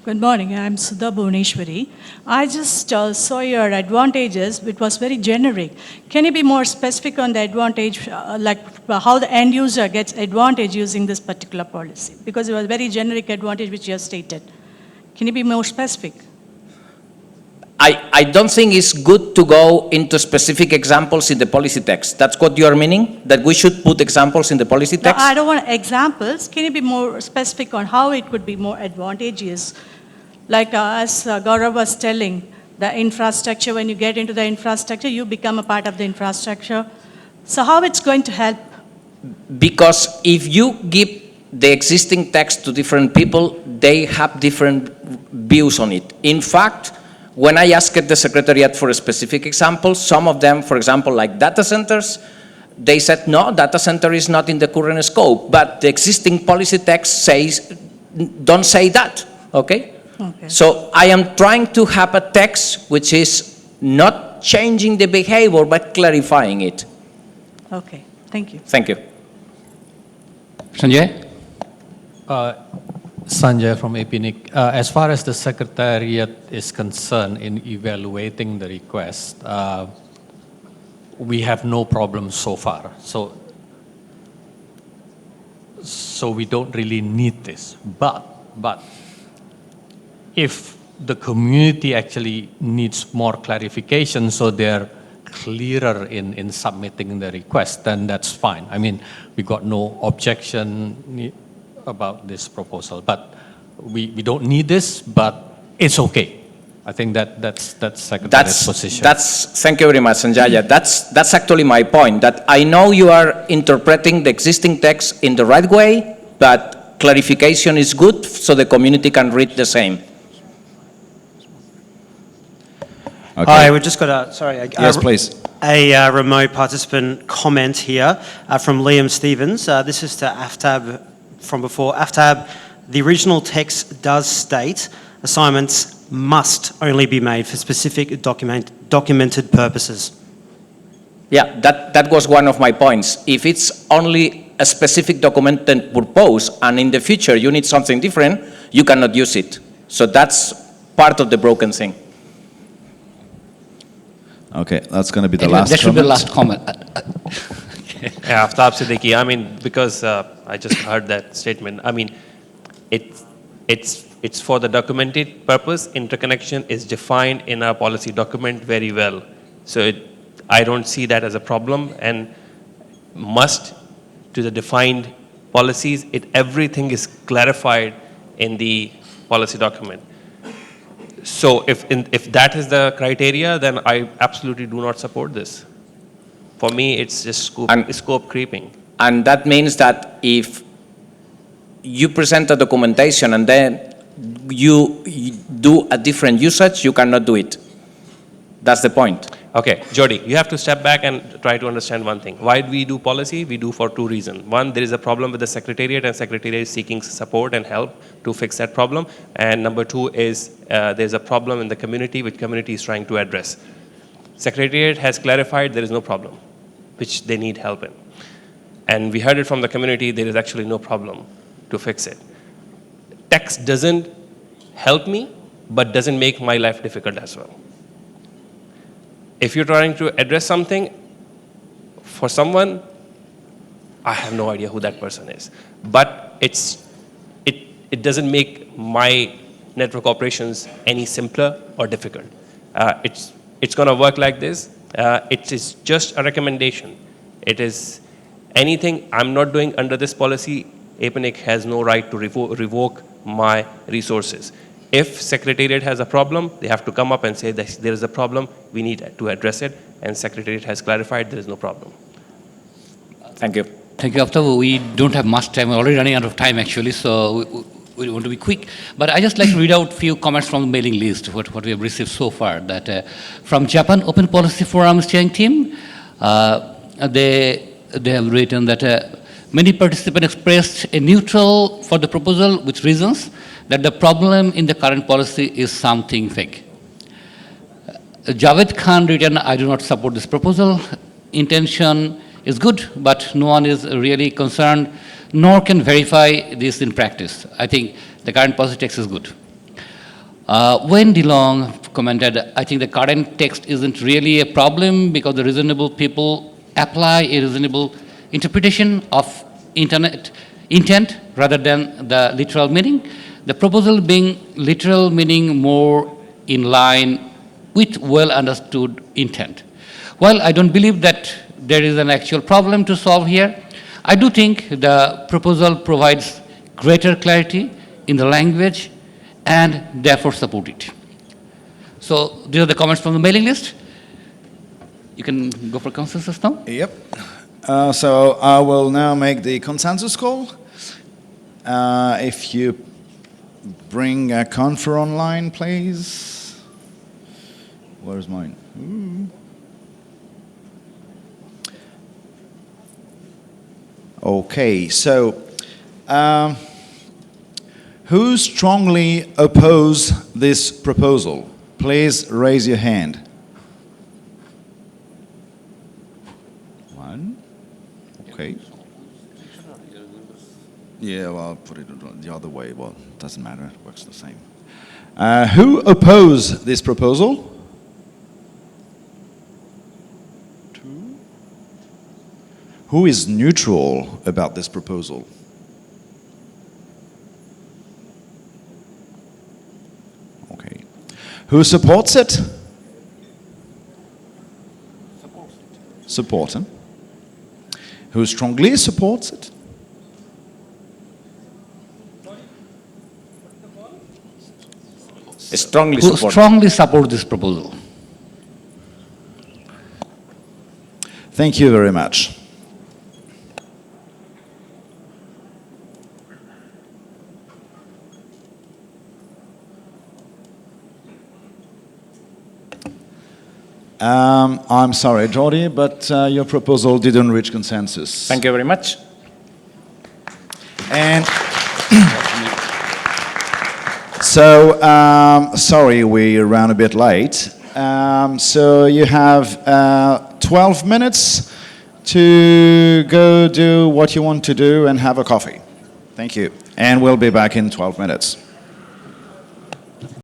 Good morning, I'm Sudha Bhuvneshwari. I just saw your advantages, which was very generic. Can you be more specific on the advantage, like how the end user gets advantage using this particular policy? Because it was very generic advantage which you have stated. Can you be more specific? I don't think it's good to go into specific examples in the policy text. That's what you are meaning? That we should put examples in the policy No, text? I don't want examples. Can you be more specific on how it could be more advantageous? Like as Gaurav was telling, the infrastructure, when you get into the infrastructure, you become a part of the infrastructure. So how it's going to help? Because if you give the existing text to different people, they have different views on it. In fact, when I asked the Secretariat for a specific example, some of them, for example, like data centers, they said, no, data center is not in the current scope, but the existing policy text says, don't say that, okay? Okay. So I am trying to have a text which is not changing the behavior, but clarifying it. Okay, thank you. Thank you. Sanjay? Sanjay from APNIC. As far as the Secretariat is concerned in evaluating the request, we have no problem so far. So we don't really need this. But if the community actually needs more clarification so they're clearer in submitting the request, then that's fine. I mean, we got no objection about this proposal, but we don't need this, but it's okay. I think that's Secretariat's position. Thank you very much, Sanjaya. That's actually my point, that I know you are interpreting the existing text in the right way, but clarification is good so the community can read the same. Okay. Hi, we've just got yes, please. A remote participant comment here from Liam Stevens. This is to AFTAB from before. AFTAB, the original text does state assignments must only be made for specific documented purposes. Yeah, that was one of my points. If it's only a specific documented purpose and in the future you need something different, you cannot use it. So that's part of the broken thing. Okay, that's going to be the Anyway, last that should comment. be the last comment. Yeah, Aftab Siddiqui, I mean, because I just heard that statement. I mean, it's for the documented purpose. Interconnection is defined in our policy document very well. So I don't see that as a problem, and must to the defined policies, everything is clarified in the policy document. So if that is the criteria, then I absolutely do not support this. For me, it's just scope creeping. And that means that if you present a documentation and then you do a different usage, you cannot do it. That's the point. Okay, Jody, you have to step back and try to understand one thing. Why do we do policy? We do for two reasons. One, there is a problem with the Secretariat, and Secretariat is seeking support and help to fix that problem. And number two is there's a problem in the community which community is trying to address. Secretariat has clarified there is no problem, which they need help in. And we heard it from the community, there is actually no problem to fix it. Text doesn't help me, but doesn't make my life difficult as well. If you're trying to address something for someone, I have no idea who that person is. But it doesn't make my network operations any simpler or difficult. It's going to work like this. It is just a recommendation. It is anything I'm not doing under this policy, APNIC has no right to revoke my resources. If Secretariat has a problem, they have to come up and say that there is a problem, we need to address it, and Secretariat has clarified there is no problem. Thank you. Thank you, Aftab. We don't have much time. We're already running out of time, actually, so we want to be quick. But I just like to read out a few comments from the mailing list, what we have received so far. That from Japan Open Policy Forum steering team, they have written that many participants expressed a neutral for the proposal with reasons that the problem in the current policy is something fake. Javed Khan written, I do not support this proposal. Intention is good, but no one is really concerned, nor can verify this in practice. I think the current policy text is good. Wayne DeLong commented, I think the current text isn't really a problem because the reasonable people apply a reasonable interpretation of intent rather than the literal meaning. The proposal being literal meaning more in line with well understood intent. While I don't believe that there is an actual problem to solve here, I do think the proposal provides greater clarity in the language and therefore support it. So these are the comments from the mailing list. You can go for consensus now. Yep. So I will now make the consensus call. If you bring a confer online, please. Where's mine? Okay, so who strongly oppose this proposal? Please raise your hand. One. Okay. Yeah, well, I'll put it the other way. Well, it doesn't matter. It works the same. Who oppose this proposal? Two. Who is neutral about this proposal? Okay. Who supports it? Supports it. Who strongly supports it? Strongly Who strongly support this proposal. Thank you very much. I'm sorry, Jordi, but your proposal didn't reach consensus. Thank you very much. And so, sorry, we ran a bit late. So you have 12 minutes to go do what you want to do and have a coffee. Thank you. And we'll be back in 12 minutes.